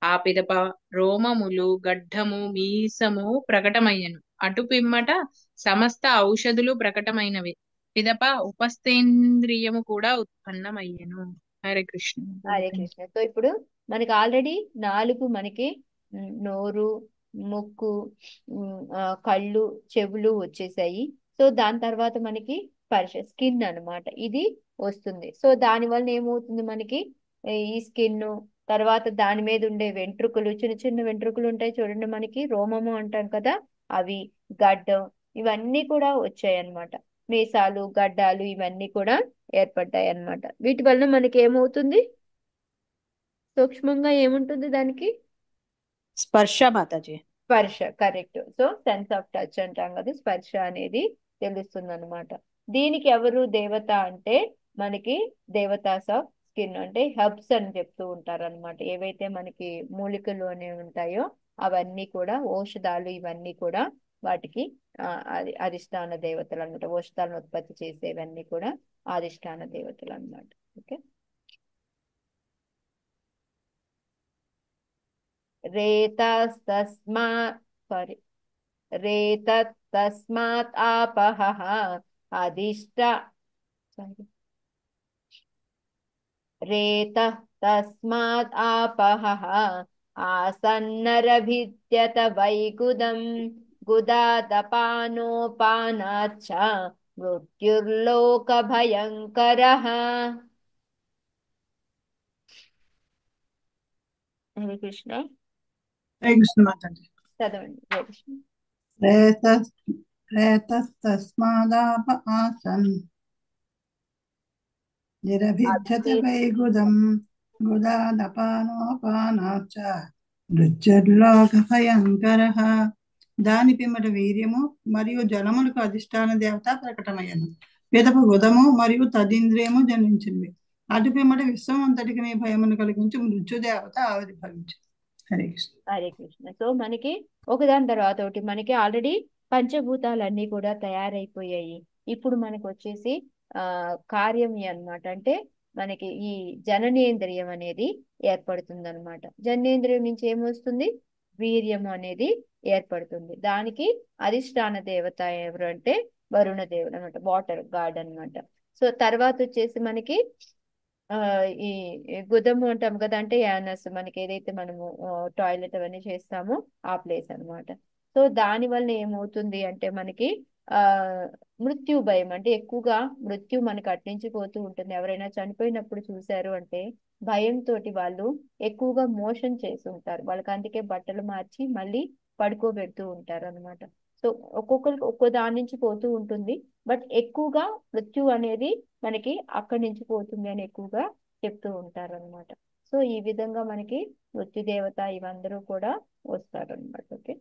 [SPEAKER 11] ఆ పిదప రోమములు, గడ్డము, మీసము ప్రకటమయ్యను. అటు పిమ్మట సమస్త ఔషధులు ప్రకటమైనవి. పిదప ఉపస్థేంద్రియము కూడా ఉత్పన్నమయ్యను. హరే కృష్ణ.
[SPEAKER 1] హరే కృష్ణ. సో ఇప్పుడు మనకి ఆల్రెడీ 4 మనకి నోరు, ముక్కు, కళ్ళు, చెవులు వచ్చేసాయి. సో దాని తర్వాత మనకి స్కిన్ అన్నమాట ఇది వస్తుంది. సో దాని వల్ల ఏమవుతుంది మనకి ఈ స్కిన్ తర్వాత దాని మీద ఉండే వెంట్రుకలు, చిన్న చిన్న వెంట్రుకలు ఉంటాయి చూడండి, మనకి రోమము అంటాం కదా, అవి, గడ్డం, ఇవన్నీ కూడా వచ్చాయి అన్నమాట. మీసాలు, గడ్డాలు ఇవన్నీ కూడా ఏర్పడ్డాయి అన్నమాట. వీటి వల్ల మనకి ఏమవుతుంది, సూక్ష్మంగా ఏముంటుంది దానికి?
[SPEAKER 6] స్పర్శ మాతాజీ.
[SPEAKER 1] స్పర్శ, correct. So sense of touch అంటాం కదా, స్పర్శ అనేది తెలుస్తుంది అనమాట. దీనికి ఎవరు దేవత అంటే మనకి దేవతాస్ ఆఫ్ స్కిన్ అంటే హెర్బ్స్ అని చెప్తూ ఉంటారు అనమాట. ఏవైతే మనకి మూలికలు అనేవి ఉంటాయో అవన్నీ కూడా ఔషధాలు, ఇవన్నీ కూడా వాటికి అధిష్టాన దేవతలు అనమాట. ఔషధాలను ఉత్పత్తి చేసేవన్నీ కూడా అధిష్టాన దేవతలు అనమాట. ఓకే. రేతస్తస్మాత్ ఆపః రేతస్తస్మాత్ ఆపః ఆసన్నరభిద్యత వైగుదం గుదాదపానోపానాచ్చ మృత్యుర్లోక భయంకరః. హరే కృష్ణ.
[SPEAKER 12] హరే కృష్ణ మాతాజీ.
[SPEAKER 1] చదవండి. హరే కృష్ణ.
[SPEAKER 12] రేతస్తస్మాదాప ఆసన్ నిరభిద్యత వైగుదం గుదాదపానోపానాచ్చ మృత్యుర్లోక భయంకరః. దాని పిమ్మట వీర్యము మరియు జలములకు అధిష్టాన దేవత ప్రకటమయ్యను. పిదప గుదము మరియు తదింద్రియము జన్మించింది. అటు పిమ్మట విశ్వం అంతటికి నీ భయమును కలిగించి మృత్యుదేవత ఆవిర్భవించింది. హరే కృష్ణ.
[SPEAKER 1] హరే కృష్ణ. సో మనకి ఒకదాని తర్వాత ఒకటి మనకి ఆల్రెడీ పంచభూతాలన్నీ కూడా తయారైపోయాయి. ఇప్పుడు మనకు వచ్చేసి కార్యం అన్నమాట. అంటే మనకి ఈ జననేంద్రియం అనేది ఏర్పడుతుంది అనమాట. జననేంద్రియం నుంచి ఏమొస్తుంది? వీర్యము అనేది ఏర్పడుతుంది. దానికి అధిష్టాన దేవత ఎవరు అంటే వరుణ దేవుడు అనమాట, వాటర్ గాడ్ అనమాట. సో తర్వాత వచ్చేసి మనకి ఈ గుదము అంటాం కదా, అంటే యానస్, మనకి ఏదైతే మనము టాయిలెట్ అవన్నీ చేస్తామో ఆ ప్లేస్ అన్నమాట. సో దాని వల్ల ఏమవుతుంది అంటే మనకి మృత్యు భయం, అంటే ఎక్కువగా మృత్యు మనకి అట్నుంచి పోతూ ఉంటుంది. ఎవరైనా చనిపోయినప్పుడు చూశారు అంటే భయంతో వాళ్ళు ఎక్కువగా మోషన్ చేసి ఉంటారు. వాళ్ళకి అందుకే బట్టలు మార్చి మళ్ళీ పడుకోబెడుతూ ఉంటారు అనమాట. సో ఒక్కొక్కరికి ఒక్కో దాని నుంచి పోతూ ఉంటుంది. బట్ ఎక్కువగా మృత్యు అనేది మనకి అక్కడి నుంచి పోతుంది అని ఎక్కువగా చెప్తూ ఉంటారు అనమాట. సో ఈ విధంగా మనకి మృత్యుదేవత ఇవందరూ కూడా వస్తారు అనమాట. ఓకే.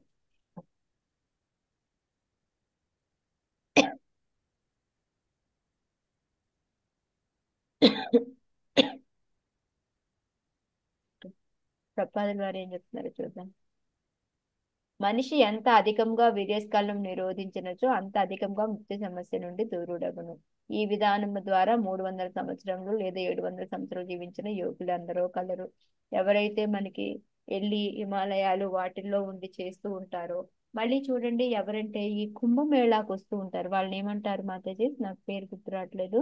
[SPEAKER 1] ప్రపాదుల వారు ఏం చెప్తున్నారు చూద్దాం. మనిషి ఎంత అధికంగా వీర్యస్ఖలనం నిరోధించినచో అంత అధికంగా మృత్యు సమస్య నుండి దూరుడగును. ఈ విధానము ద్వారా 300 సంవత్సరములు లేదా 700 సంవత్సరాలు జీవించిన యోగులు అందరూ కలరు. ఎవరైతే మనకి వెళ్ళి హిమాలయాలు వాటిల్లో ఉండి చేస్తూ ఉంటారో, మళ్ళీ చూడండి ఎవరంటే ఈ కుంభమేళాకు వస్తూ ఉంటారు. వాళ్ళని ఏమంటారు మాతాజీ? నాకు పేరు గుర్తురావట్లేదు.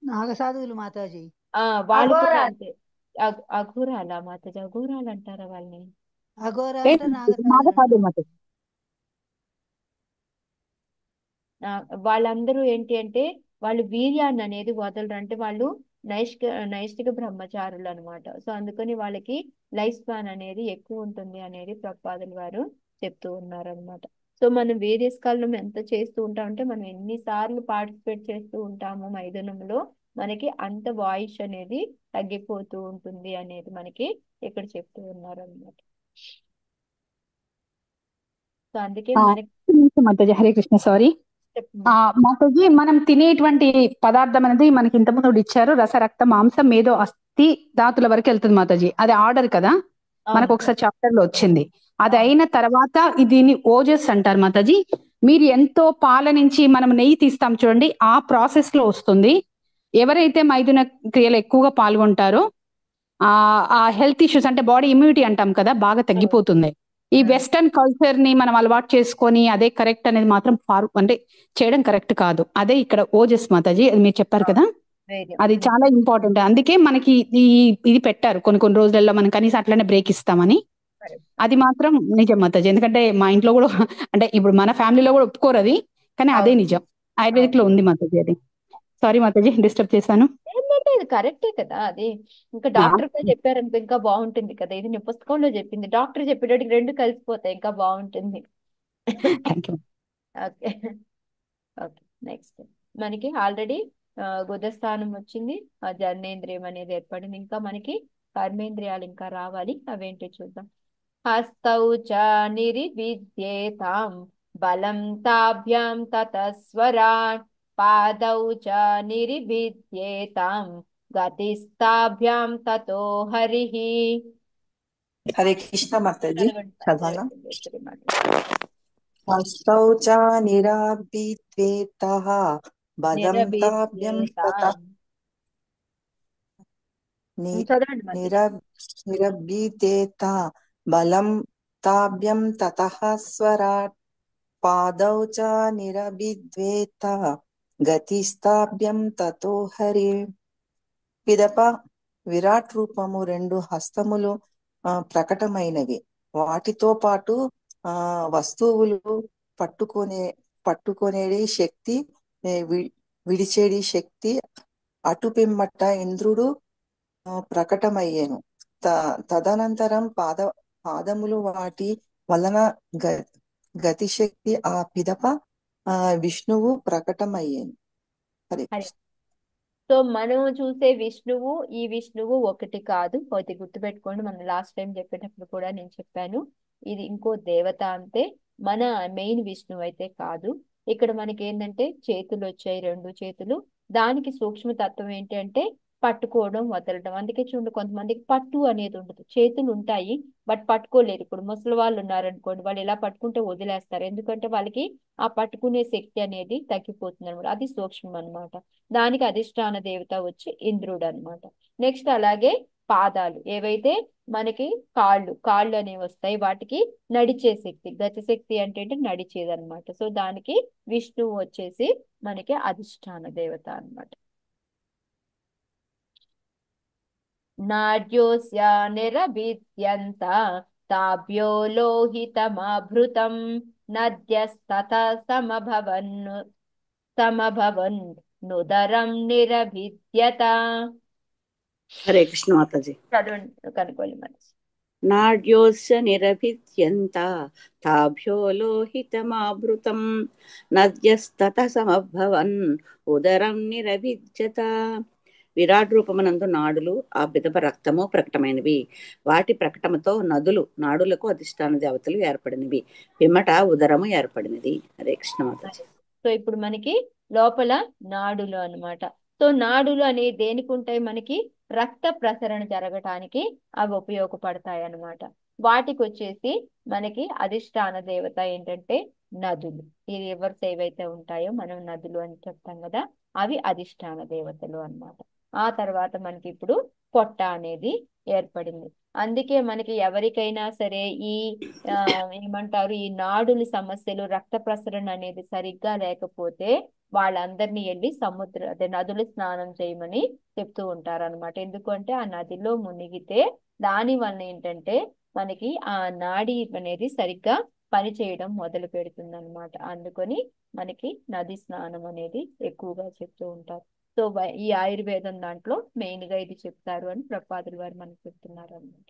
[SPEAKER 7] నాగసాధువులు మాతాజీ.
[SPEAKER 1] వాళ్ళు కూడా అంతే. అఘోరాలా మాతాజీ? అఘోరాలు అంటారా వాళ్ళని? వాళ్ళందరూ ఏంటి అంటే వాళ్ళు వీర్యాన్ని అనేది వదలరు. అంటే వాళ్ళు నైష్టిక బ్రహ్మచారులు అనమాట. సో అందుకని వాళ్ళకి లైఫ్ స్పాన్ అనేది ఎక్కువ ఉంటుంది అనేది ప్రపాదుల వారు చెప్తూ ఉన్నారనమాట. సో మనం వీర్యస్ఖలనం ఎంత చేస్తూ ఉంటామంటే మనం ఎన్నిసార్లు పార్టిసిపేట్ చేస్తూ ఉంటాము మైథునంలో, మనకి అంత వాయిస్ అనేది తగ్గిపోతూ ఉంటుంది అనేది మనకి ఇక్కడ చెప్తూ ఉన్నారు అనమాట. సో అందుకే
[SPEAKER 6] మాతాజీ హరే కృష్ణ. సారీ మాతాజీ, మనం తినేటువంటి పదార్థం అనేది మనకి ఇంతకుముందు ఇచ్చారు. రస, రక్త, మాంసం, మేధో, అస్థి, ధాతుల వరకు వెళ్తుంది మాతాజీ. అది ఆర్డర్ కదా, మనకు ఒకసారి చాప్టర్ లో వచ్చింది. అది అయిన తర్వాత దీన్ని ఓజస్ అంటారు మాతాజీ. మీరు ఎంతో పాల నుంచి మనం నెయ్యి తీస్తాం చూడండి, ఆ ప్రాసెస్ లో వస్తుంది. ఎవరైతే మైథున క్రియలు ఎక్కువగా పాల్గొంటారో ఆ హెల్త్ ఇష్యూస్ అంటే బాడీ ఇమ్యూనిటీ అంటాం కదా, బాగా తగ్గిపోతుంది. ఈ వెస్టర్న్ కల్చర్ ని మనం అలవాటు చేసుకొని అదే కరెక్ట్ అనేది మాత్రం అంటే చేయడం కరెక్ట్ కాదు. అదే ఇక్కడ ఓజస్ మాతాజీ, అది మీరు చెప్పారు కదా, అది చాలా ఇంపార్టెంట్. అందుకే మనకి ఇది పెట్టారు కొన్ని రోజులలో, మనం కనీసం అట్లనే బ్రేక్ ఇస్తామని. అది మాత్రం నిజం మాతాజీ. ఎందుకంటే మా ఇంట్లో కూడా అంటే ఇప్పుడు మన ఫ్యామిలీలో కూడా ఒప్పుకోరు అది, కానీ అదే నిజం. ఆయుర్వేదిక్ లో ఉంది మాతాజీ అది. సారీ మాతాజీ డిస్టర్బ్ చేశాను.
[SPEAKER 1] ఏంటంటే ఇది కరెక్టే కదా, అది ఇంకా డాక్టర్ గా చెప్పారనుకో ఇంకా బాగుంటుంది కదా. ఇది నేను పుస్తకంలో చెప్పింది, డాక్టర్ చెప్పేటోడికి రెండు కలిసిపోతాయి, ఇంకా బాగుంటుంది. Okay okay. నెక్స్ట్ మనకి ఆల్రెడీ గుదస్థానం వచ్చింది, ఆ జననేంద్రియం అనేది ఏర్పడింది. ఇంకా మనకి కర్మేంద్రియాలు ఇంకా రావాలి, అవేంటో చూద్దాం. హస్తౌ చ నిరివిద్యేతాం బలం తాభ్యాం తతస్వరాట్ పాదౌ చ నిరివిద్యేతాం గతిస్తాభ్యాం తతో హరిః.
[SPEAKER 13] హరే కృష్ణ మాతాజీ, చదవాలా?
[SPEAKER 1] చదవండి.
[SPEAKER 13] హస్తౌ చ నిరభిద్వేతః బలం తాభ్యం తతః నిరభిద్యేత బలం తాభ్యం తతః స్వరాట్ పాదౌ చ నిరభిద్వేత గతిస్తాభ్యం తతో హరి. పిదప విరాట్ రూపము రెండు హస్తములు ప్రకటమైనవి. వాటితో పాటు వస్తువులు పట్టుకొనేది శక్తి, విడిచేడి శక్తి అటుపిమ్మట ఇంద్రుడు ప్రకటమయ్యేను. తదనంతరం పాదములు వాటి వలన గతిశక్తి ఆ పిదప విష్ణువు ప్రకటమయ్యేను. హరే కృష్ణ.
[SPEAKER 1] సో మనం చూసే విష్ణువు ఈ విష్ణువు ఒకటి కాదు, ఒకటి గుర్తుపెట్టుకోండి. మనం లాస్ట్ టైం చెప్పేటప్పుడు కూడా నేను చెప్పాను, ఇది ఇంకో దేవత అంతే, మన మెయిన్ విష్ణువు అయితే కాదు. ఇక్కడ మనకి ఏంటంటే చేతులు వచ్చాయి, రెండు చేతులు. దానికి సూక్ష్మతత్వం ఏంటి అంటే పట్టుకోవడం, వదలడం. అందుకే చూడండి, కొంతమందికి పట్టు అనేది ఉండదు, చేతులు ఉంటాయి బట్ పట్టుకోలేరు. ఇప్పుడు ముసలి వాళ్ళు ఉన్నారనుకోండి, వాళ్ళు ఇలా పట్టుకుంటే వదిలేస్తారు, ఎందుకంటే వాళ్ళకి ఆ పట్టుకునే శక్తి అనేది తగ్గిపోతుంది అనమాట. అది సూక్ష్మం అనమాట. దానికి అధిష్టాన దేవత వచ్చి ఇంద్రుడు అనమాట. నెక్స్ట్ అలాగే పాదాలు ఏవైతే మనకి కాళ్ళు అనేవి వస్తాయి, వాటికి నడిచే శక్తి, గతి శక్తి అంటే నడిచేది అనమాట. సో దానికి విష్ణువు వచ్చేసి మనకి అధిష్టాన దేవత అనమాట. నాడ్యోస్య నిరభిద్యంత తాభ్యో లోహితమాభృతం నద్యస్తత సమభవన్ నుదరం నిరభిద్యత.
[SPEAKER 14] హరే కృష్ణ మాతాజీ.
[SPEAKER 1] చదవండి కనుకోవాలి మనసు.
[SPEAKER 14] నాడ్యోస్య నిరభిద్యంత తాభ్యో లోహితమాభృతం నద్యస్తత సమభవన్ ఉదరం నిరభిద్యత. విరాట్ రూపమునందు నాడులు ఆ పిదప రక్తము ప్రకటమైనవి. వాటి ప్రకటనతో నాడులకు అధిష్టాన దేవతలు ఏర్పడినవి. పిమ్మట ఉదరము ఏర్పడినది. హరే కృష్ణ మాతాజీ.
[SPEAKER 1] సో ఇప్పుడు మనకి లోపల నాడులు అన్నమాట. సో నాడులు అనేవి దేనికి ఉంటాయి? మనకి రక్త ప్రసరణ జరగటానికి అవి ఉపయోగపడతాయి అన్నమాట. వాటికి వచ్చేసి మనకి అధిష్టాన దేవత ఏంటంటే నదులు. ఈ రివర్స్ ఏవైతే ఉంటాయో మనం నదులు అని చెప్తాం కదా, అవి అధిష్టాన దేవతలు అన్నమాట. ఆ తర్వాత మనకి ఇప్పుడు పొట్ట అనేది ఏర్పడింది. అందుకే మనకి ఎవరికైనా సరే ఈ ఏమంటారు, ఈ నాడుల సమస్యలు, రక్త ప్రసరణ అనేది సరిగ్గా లేకపోతే వాళ్ళందరినీ వెళ్ళి అదే నదులు స్నానం చేయమని చెప్తూ ఉంటారు అనమాట. ఎందుకంటే ఆ నదిలో మునిగితే దాని వల్ల ఏంటంటే మనకి ఆ నాడి అనేది సరిగ్గా పని చేయడం మొదలు పెడుతుంది అనమాట. అందుకని మనకి నది స్నానం అనేది ఎక్కువగా చెప్తూ ఉంటారు. సో ఈ ఆయుర్వేదం దాంట్లో మెయిన్ గా ఇది చెప్తారు అని ప్రపాదుల వారు మనకు చెప్తున్నారు అన్నమాట.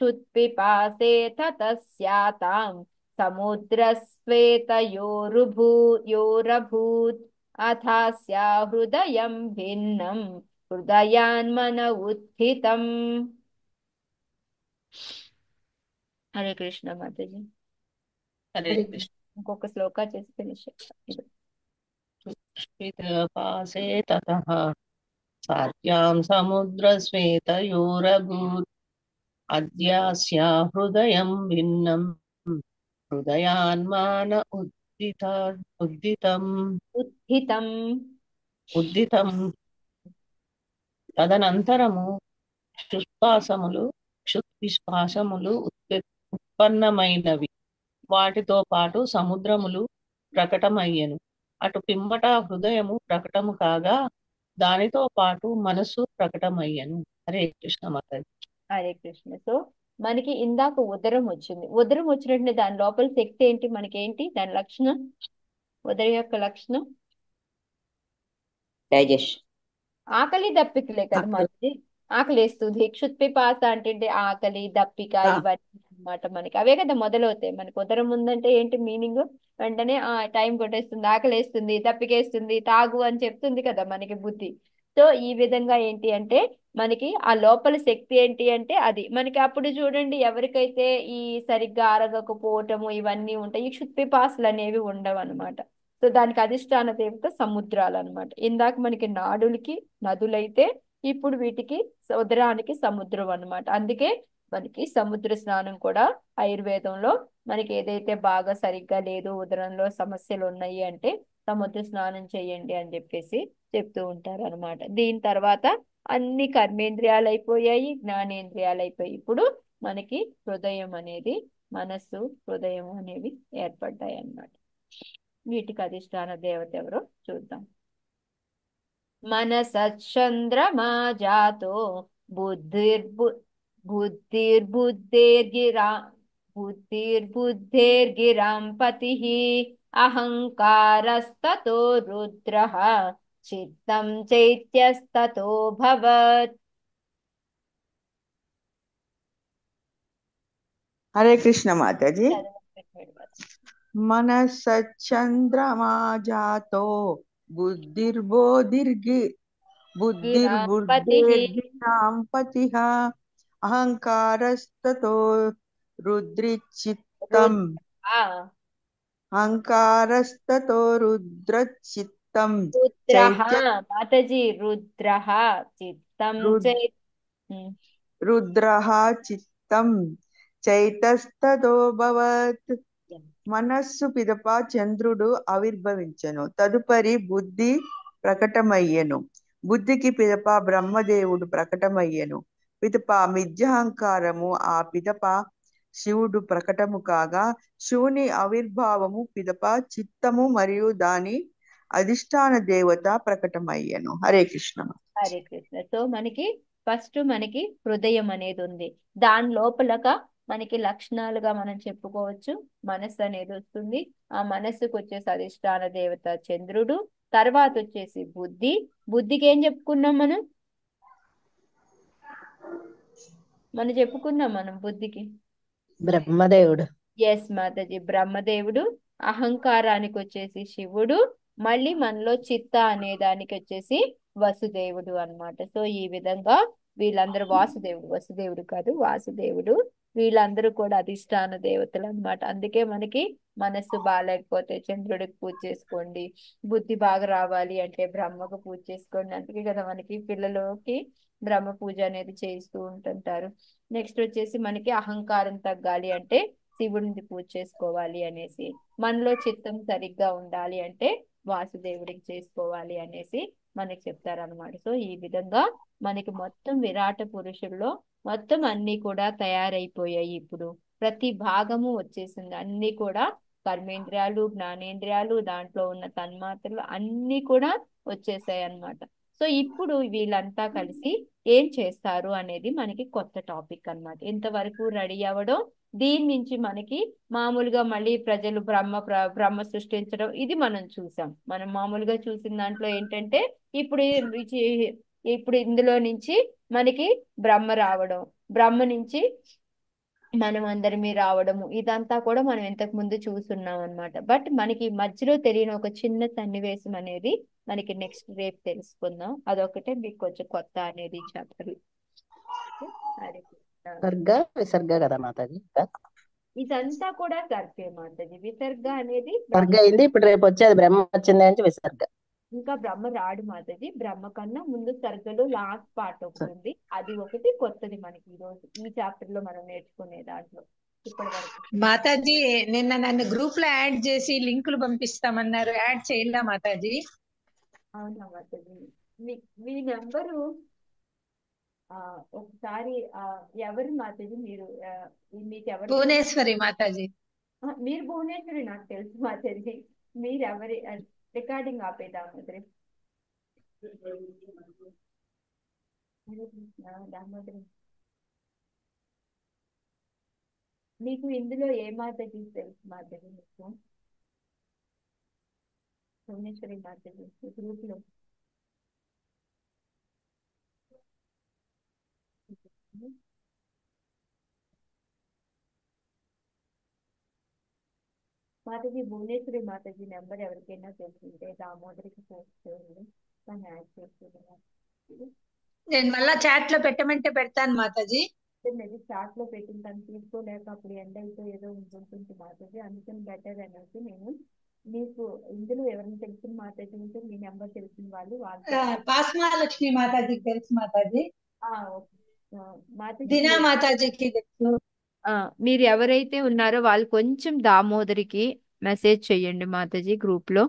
[SPEAKER 1] క్షుత్పిపాసే తస్యాతాం సముద్రస్వేతయోరభూత్ అథాస్యా హృదయం భిన్నం హృదయాన్మన ఉత్థితం. హరే కృష్ణ మాతాజీ.
[SPEAKER 14] హరే కృష్ణ.
[SPEAKER 1] ఇంకొక శ్లోక చేసి ఫినిష్ చేస్తాం.
[SPEAKER 15] పాసే తతః సాత్యాం సముద్రస్వేతయోరభూత్
[SPEAKER 14] అద్యాస్య హృదయం భిన్నం హృదయాన్మాన ఉద్దితం ఉద్దితం తదనంతరము క్షుత్విశ్వాసములు ఉత్పన్నమైనవి. వాటితో పాటు సముద్రములు ప్రకటమయ్యెను. అటు పిమ్మట హృదయము ప్రకటము కాగా దానితో పాటు మనసు ప్రకటమయ్యెను. హరే కృష్ణ మాతాజీ.
[SPEAKER 1] హరే కృష్ణ. సో మనకి ఇందాక ఉదరం వచ్చింది. ఉదరం వచ్చినట్టు దాని లోపల శక్తి ఏంటి? మనకి ఏంటి దాని లక్షణం? ఉదరం యొక్క లక్షణం
[SPEAKER 9] డైజెషన్.
[SPEAKER 1] ఆకలి దప్పికలే కదా మాది. ఆకలి వేస్తుంది. క్షుత్పిపాస అంటే ఆకలి దప్పిక ఇవన్నీ అన్నమాట. మనకి అవే కదా మొదలవుతాయి. మనకి ఉదరం ఉందంటే ఏంటి మీనింగ్? వెంటనే టైం కొట్టేస్తుంది, ఆకలి వేస్తుంది, దప్పికేస్తుంది, తాగు అని చెప్తుంది కదా మనకి బుద్ధి. సో ఈ విధంగా ఏంటి అంటే మనకి ఆ లోపల శక్తి ఏంటి అంటే అది మనకి. అప్పుడు చూడండి, ఎవరికైతే ఈ సరిగ్గా అరగకపోవటము ఇవన్నీ ఉంటాయి, ఈ క్షుత్పిపాసలు అనేవి ఉండవు అనమాట. సో దానికి అధిష్టాన దేవత సముద్రాలు అనమాట. ఇందాక మనకి నాడులకి నదులైతే ఇప్పుడు వీటికి ఉదరానికి సముద్రం అన్నమాట. అందుకే మనకి సముద్ర స్నానం కూడా ఆయుర్వేదంలో మనకి ఏదైతే బాగా సరిగ్గా లేదు, ఉదరంలో సమస్యలు ఉన్నాయి అంటే సముద్ర స్నానం చేయండి అని చెప్పేసి చెప్తూ ఉంటారు అనమాట. దీని తర్వాత అన్ని కర్మేంద్రియాలు అయిపోయాయి, జ్ఞానేంద్రియాలు అయిపోయాయి. ఇప్పుడు మనకి హృదయం అనేది, మనస్సు, హృదయం అనేవి ఏర్పడ్డాయి అన్నమాట. వీటికి అధిష్టాన దేవత ఎవరో చూద్దాం. మనసచంద్రమా జాతో బుద్ధిర్బుద్ధేర్గిరాం పతిః అహంకారస్తతో రుద్రః చిత్తం చైత్యస్తతో భవత్.
[SPEAKER 15] హరే కృష్ణ మాతాజీ. మనసచంద్రమా జాతో బుద్ధిర్బుద్ధేర్గిరాం పతిః అహంకారస్తతో రుద్రచిత్తం
[SPEAKER 1] మాతాజీ రుద్రః
[SPEAKER 15] చిత్తం చైతస్తతో భవత్. మనస్సు పిదప చంద్రుడు ఆవిర్భవించెను. తదుపరి బుద్ధి ప్రకటమయ్యెను. బుద్ధికి పిదప బ్రహ్మదేవుడు ప్రకటమయ్యెను. పిదప మిథ్యాహంకారము, ఆ పిదప శివుడు ప్రకటము కాగా శివుని ఆవిర్భావము పిదప చిత్తము మరియు దాని అధిష్టాన దేవత ప్రకటమయ్యెను. హరే కృష్ణ.
[SPEAKER 1] హరే కృష్ణ. సో మనకి ఫస్ట్ మనకి హృదయం అనేది ఉంది. దాని లోపలగా మనకి లక్షణాలుగా మనం చెప్పుకోవచ్చు మనస్సు అనేది వస్తుంది. ఆ మనస్సుకు వచ్చేసి అధిష్టాన దేవత చంద్రుడు, తర్వాత వచ్చేసి బుద్ధి. బుద్ధికి ఏం చెప్పుకున్నాం మనం చెప్పుకున్నాం బుద్ధికి
[SPEAKER 4] బ్రహ్మదేవుడు.
[SPEAKER 1] ఎస్ మాతాజీ, బ్రహ్మదేవుడు. అహంకారానికి వచ్చేసి శివుడు, మళ్ళీ మనలో చిత్త అనే దానికి వచ్చేసి వసుదేవుడు అన్నమాట. సో ఈ విధంగా వీళ్ళందరూ వసుదేవుడు కాదు వాసుదేవుడు, వీళ్ళందరూ కూడా అధిష్టాన దేవతలు అన్నమాట. అందుకే మనకి మనస్సు బాగాలేకపోతే చంద్రుడికి పూజ చేసుకోండి, బుద్ధి బాగా రావాలి అంటే బ్రహ్మకు పూజ చేసుకోండి. అందుకే కదా మనకి పిల్లలకి బ్రహ్మ పూజ అనేది చేస్తూ ఉంటుంటారు. నెక్స్ట్ వచ్చేసి మనకి అహంకారం తగ్గాలి అంటే శివుడిని పూజ చేసుకోవాలి అనేసి, మనలో చిత్తం సరిగ్గా ఉండాలి అంటే వాసుదేవుడికి చేసుకోవాలి అనేసి మనకి చెప్తారనమాట. సో ఈ విధంగా మనకి మొత్తం విరాట పురుషుల్లో మొత్తం అన్ని కూడా తయారైపోయాయి. ఇప్పుడు ప్రతి భాగము వచ్చేసింది. అన్ని కూడా కర్మేంద్రియాలు, జ్ఞానేంద్రియాలు, దాంట్లో ఉన్న తన్మాత్రలు అన్ని కూడా వచ్చేసాయి అన్నమాట. సో ఇప్పుడు వీళ్ళంతా కలిసి ఏం చేస్తారు అనేది మనకి కొత్త టాపిక్ అన్నమాట. ఇంతవరకు రెడీ అవ్వడం, దీని నుంచి మనకి మామూలుగా మళ్ళీ ప్రజలు బ్రహ్మ సృష్టించడం ఇది మనం చూసాం. మనం మామూలుగా చూసిన దాంట్లో ఏంటంటే ఇప్పుడు ఇందులో నుంచి మనకి బ్రహ్మ రావడం, బ్రహ్మ నుంచి మనం అందరిమీ రావడము, ఇదంతా కూడా మనం ఇంతకు ముందు చూస్తున్నాం అన్నమాట. బట్ మనకి మధ్యలో తెలియని ఒక చిన్న సన్నివేశం అనేది మనకి నెక్స్ట్ రేపు తెలుసుకుందాం. అదొకటే మీకు కొంచెం కొత్త అనేది చెప్పాలి.
[SPEAKER 4] విసర్గ కదా మాతాజీ.
[SPEAKER 1] ఇదంతా కూడా సర్గే మాతాజీ. విసర్గ అనేది
[SPEAKER 4] సర్గ అయింది. ఇప్పుడు రేపు వచ్చేది బ్రహ్మ వచ్చింది అంటే విసర్గ.
[SPEAKER 1] ఇంకా బ్రహ్మ రాడు మాతాజీ. బ్రహ్మ కన్నా ముందు సరుకులో లాస్ట్ పార్ట్ ఒకటి ఉంది, అది ఒకటి కొత్తది మనకి ఈ రోజు ఈ చాప్టర్ లో మనం నేర్చుకునే దాంట్లో ఇప్పటి వరకు.
[SPEAKER 10] మాతాజీ నిన్న నన్ను గ్రూప్ లో యాడ్ చేసి లింకులు పంపిస్తామన్నారు, యాడ్ చేయాలా మాతాజీ?
[SPEAKER 1] అవునా మాతాజీ? మీ నెంబరు ఒకసారి ఎవరు మాతాజీ మీరు? మీకు ఎవరు?
[SPEAKER 10] భువనేశ్వరి మాతాజీ.
[SPEAKER 1] మీరు భువనేశ్వరి నాకు తెలుసు మాతాజీ. మీరు ఎవరి రికార్డింగ్ ఆపేదా మాతాజీ? దామోదరి, మీకు ఇందులో ఏ మాతాజీ తెలుసు మాతాజీ? మీకు భువనేశ్వరి మాతాజీ గ్రూప్ లో మాతాజీ. భువనేశ్వరి మాతాజీ నెంబర్ ఎవరికైనా తెలిసింటే దామోదరికి పోస్ట్ చేయండి, మనం యాడ్ చేసుకుందాం.
[SPEAKER 10] నేను మళ్ళా చాట్ లో పెట్టమంటే పెడతాను మాతాజీ.
[SPEAKER 1] లేదు, చాట్ లో పెట్టిన తను తీసుకోలేక అప్పుడు ఎండ్ అయిపోయేదో ఉంటుంది మాతాజీ, అందుకని బెటర్ అనేసి నేను మీకు ఇందులో ఎవరైనా తెలిసిన మాతాజీ ఉంటే మీ నెంబర్ తెలిసిన వాళ్ళు
[SPEAKER 10] పాస్మహాలక్ష్మి మాతాజీకి తెలుసు మాతాజీ.
[SPEAKER 1] మాతాజీ
[SPEAKER 10] దినా మాతాజీకి తెలుసు.
[SPEAKER 1] మీరు ఎవరైతే ఉన్నారో వాళ్ళు కొంచెం దామోదరికి మెసేజ్ చెయ్యండి మాతాజీ గ్రూప్ లో.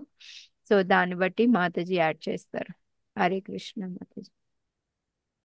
[SPEAKER 1] సో దాన్ని బట్టి మాతాజీ యాడ్ చేస్తారు. హరే కృష్ణ మాతాజీ.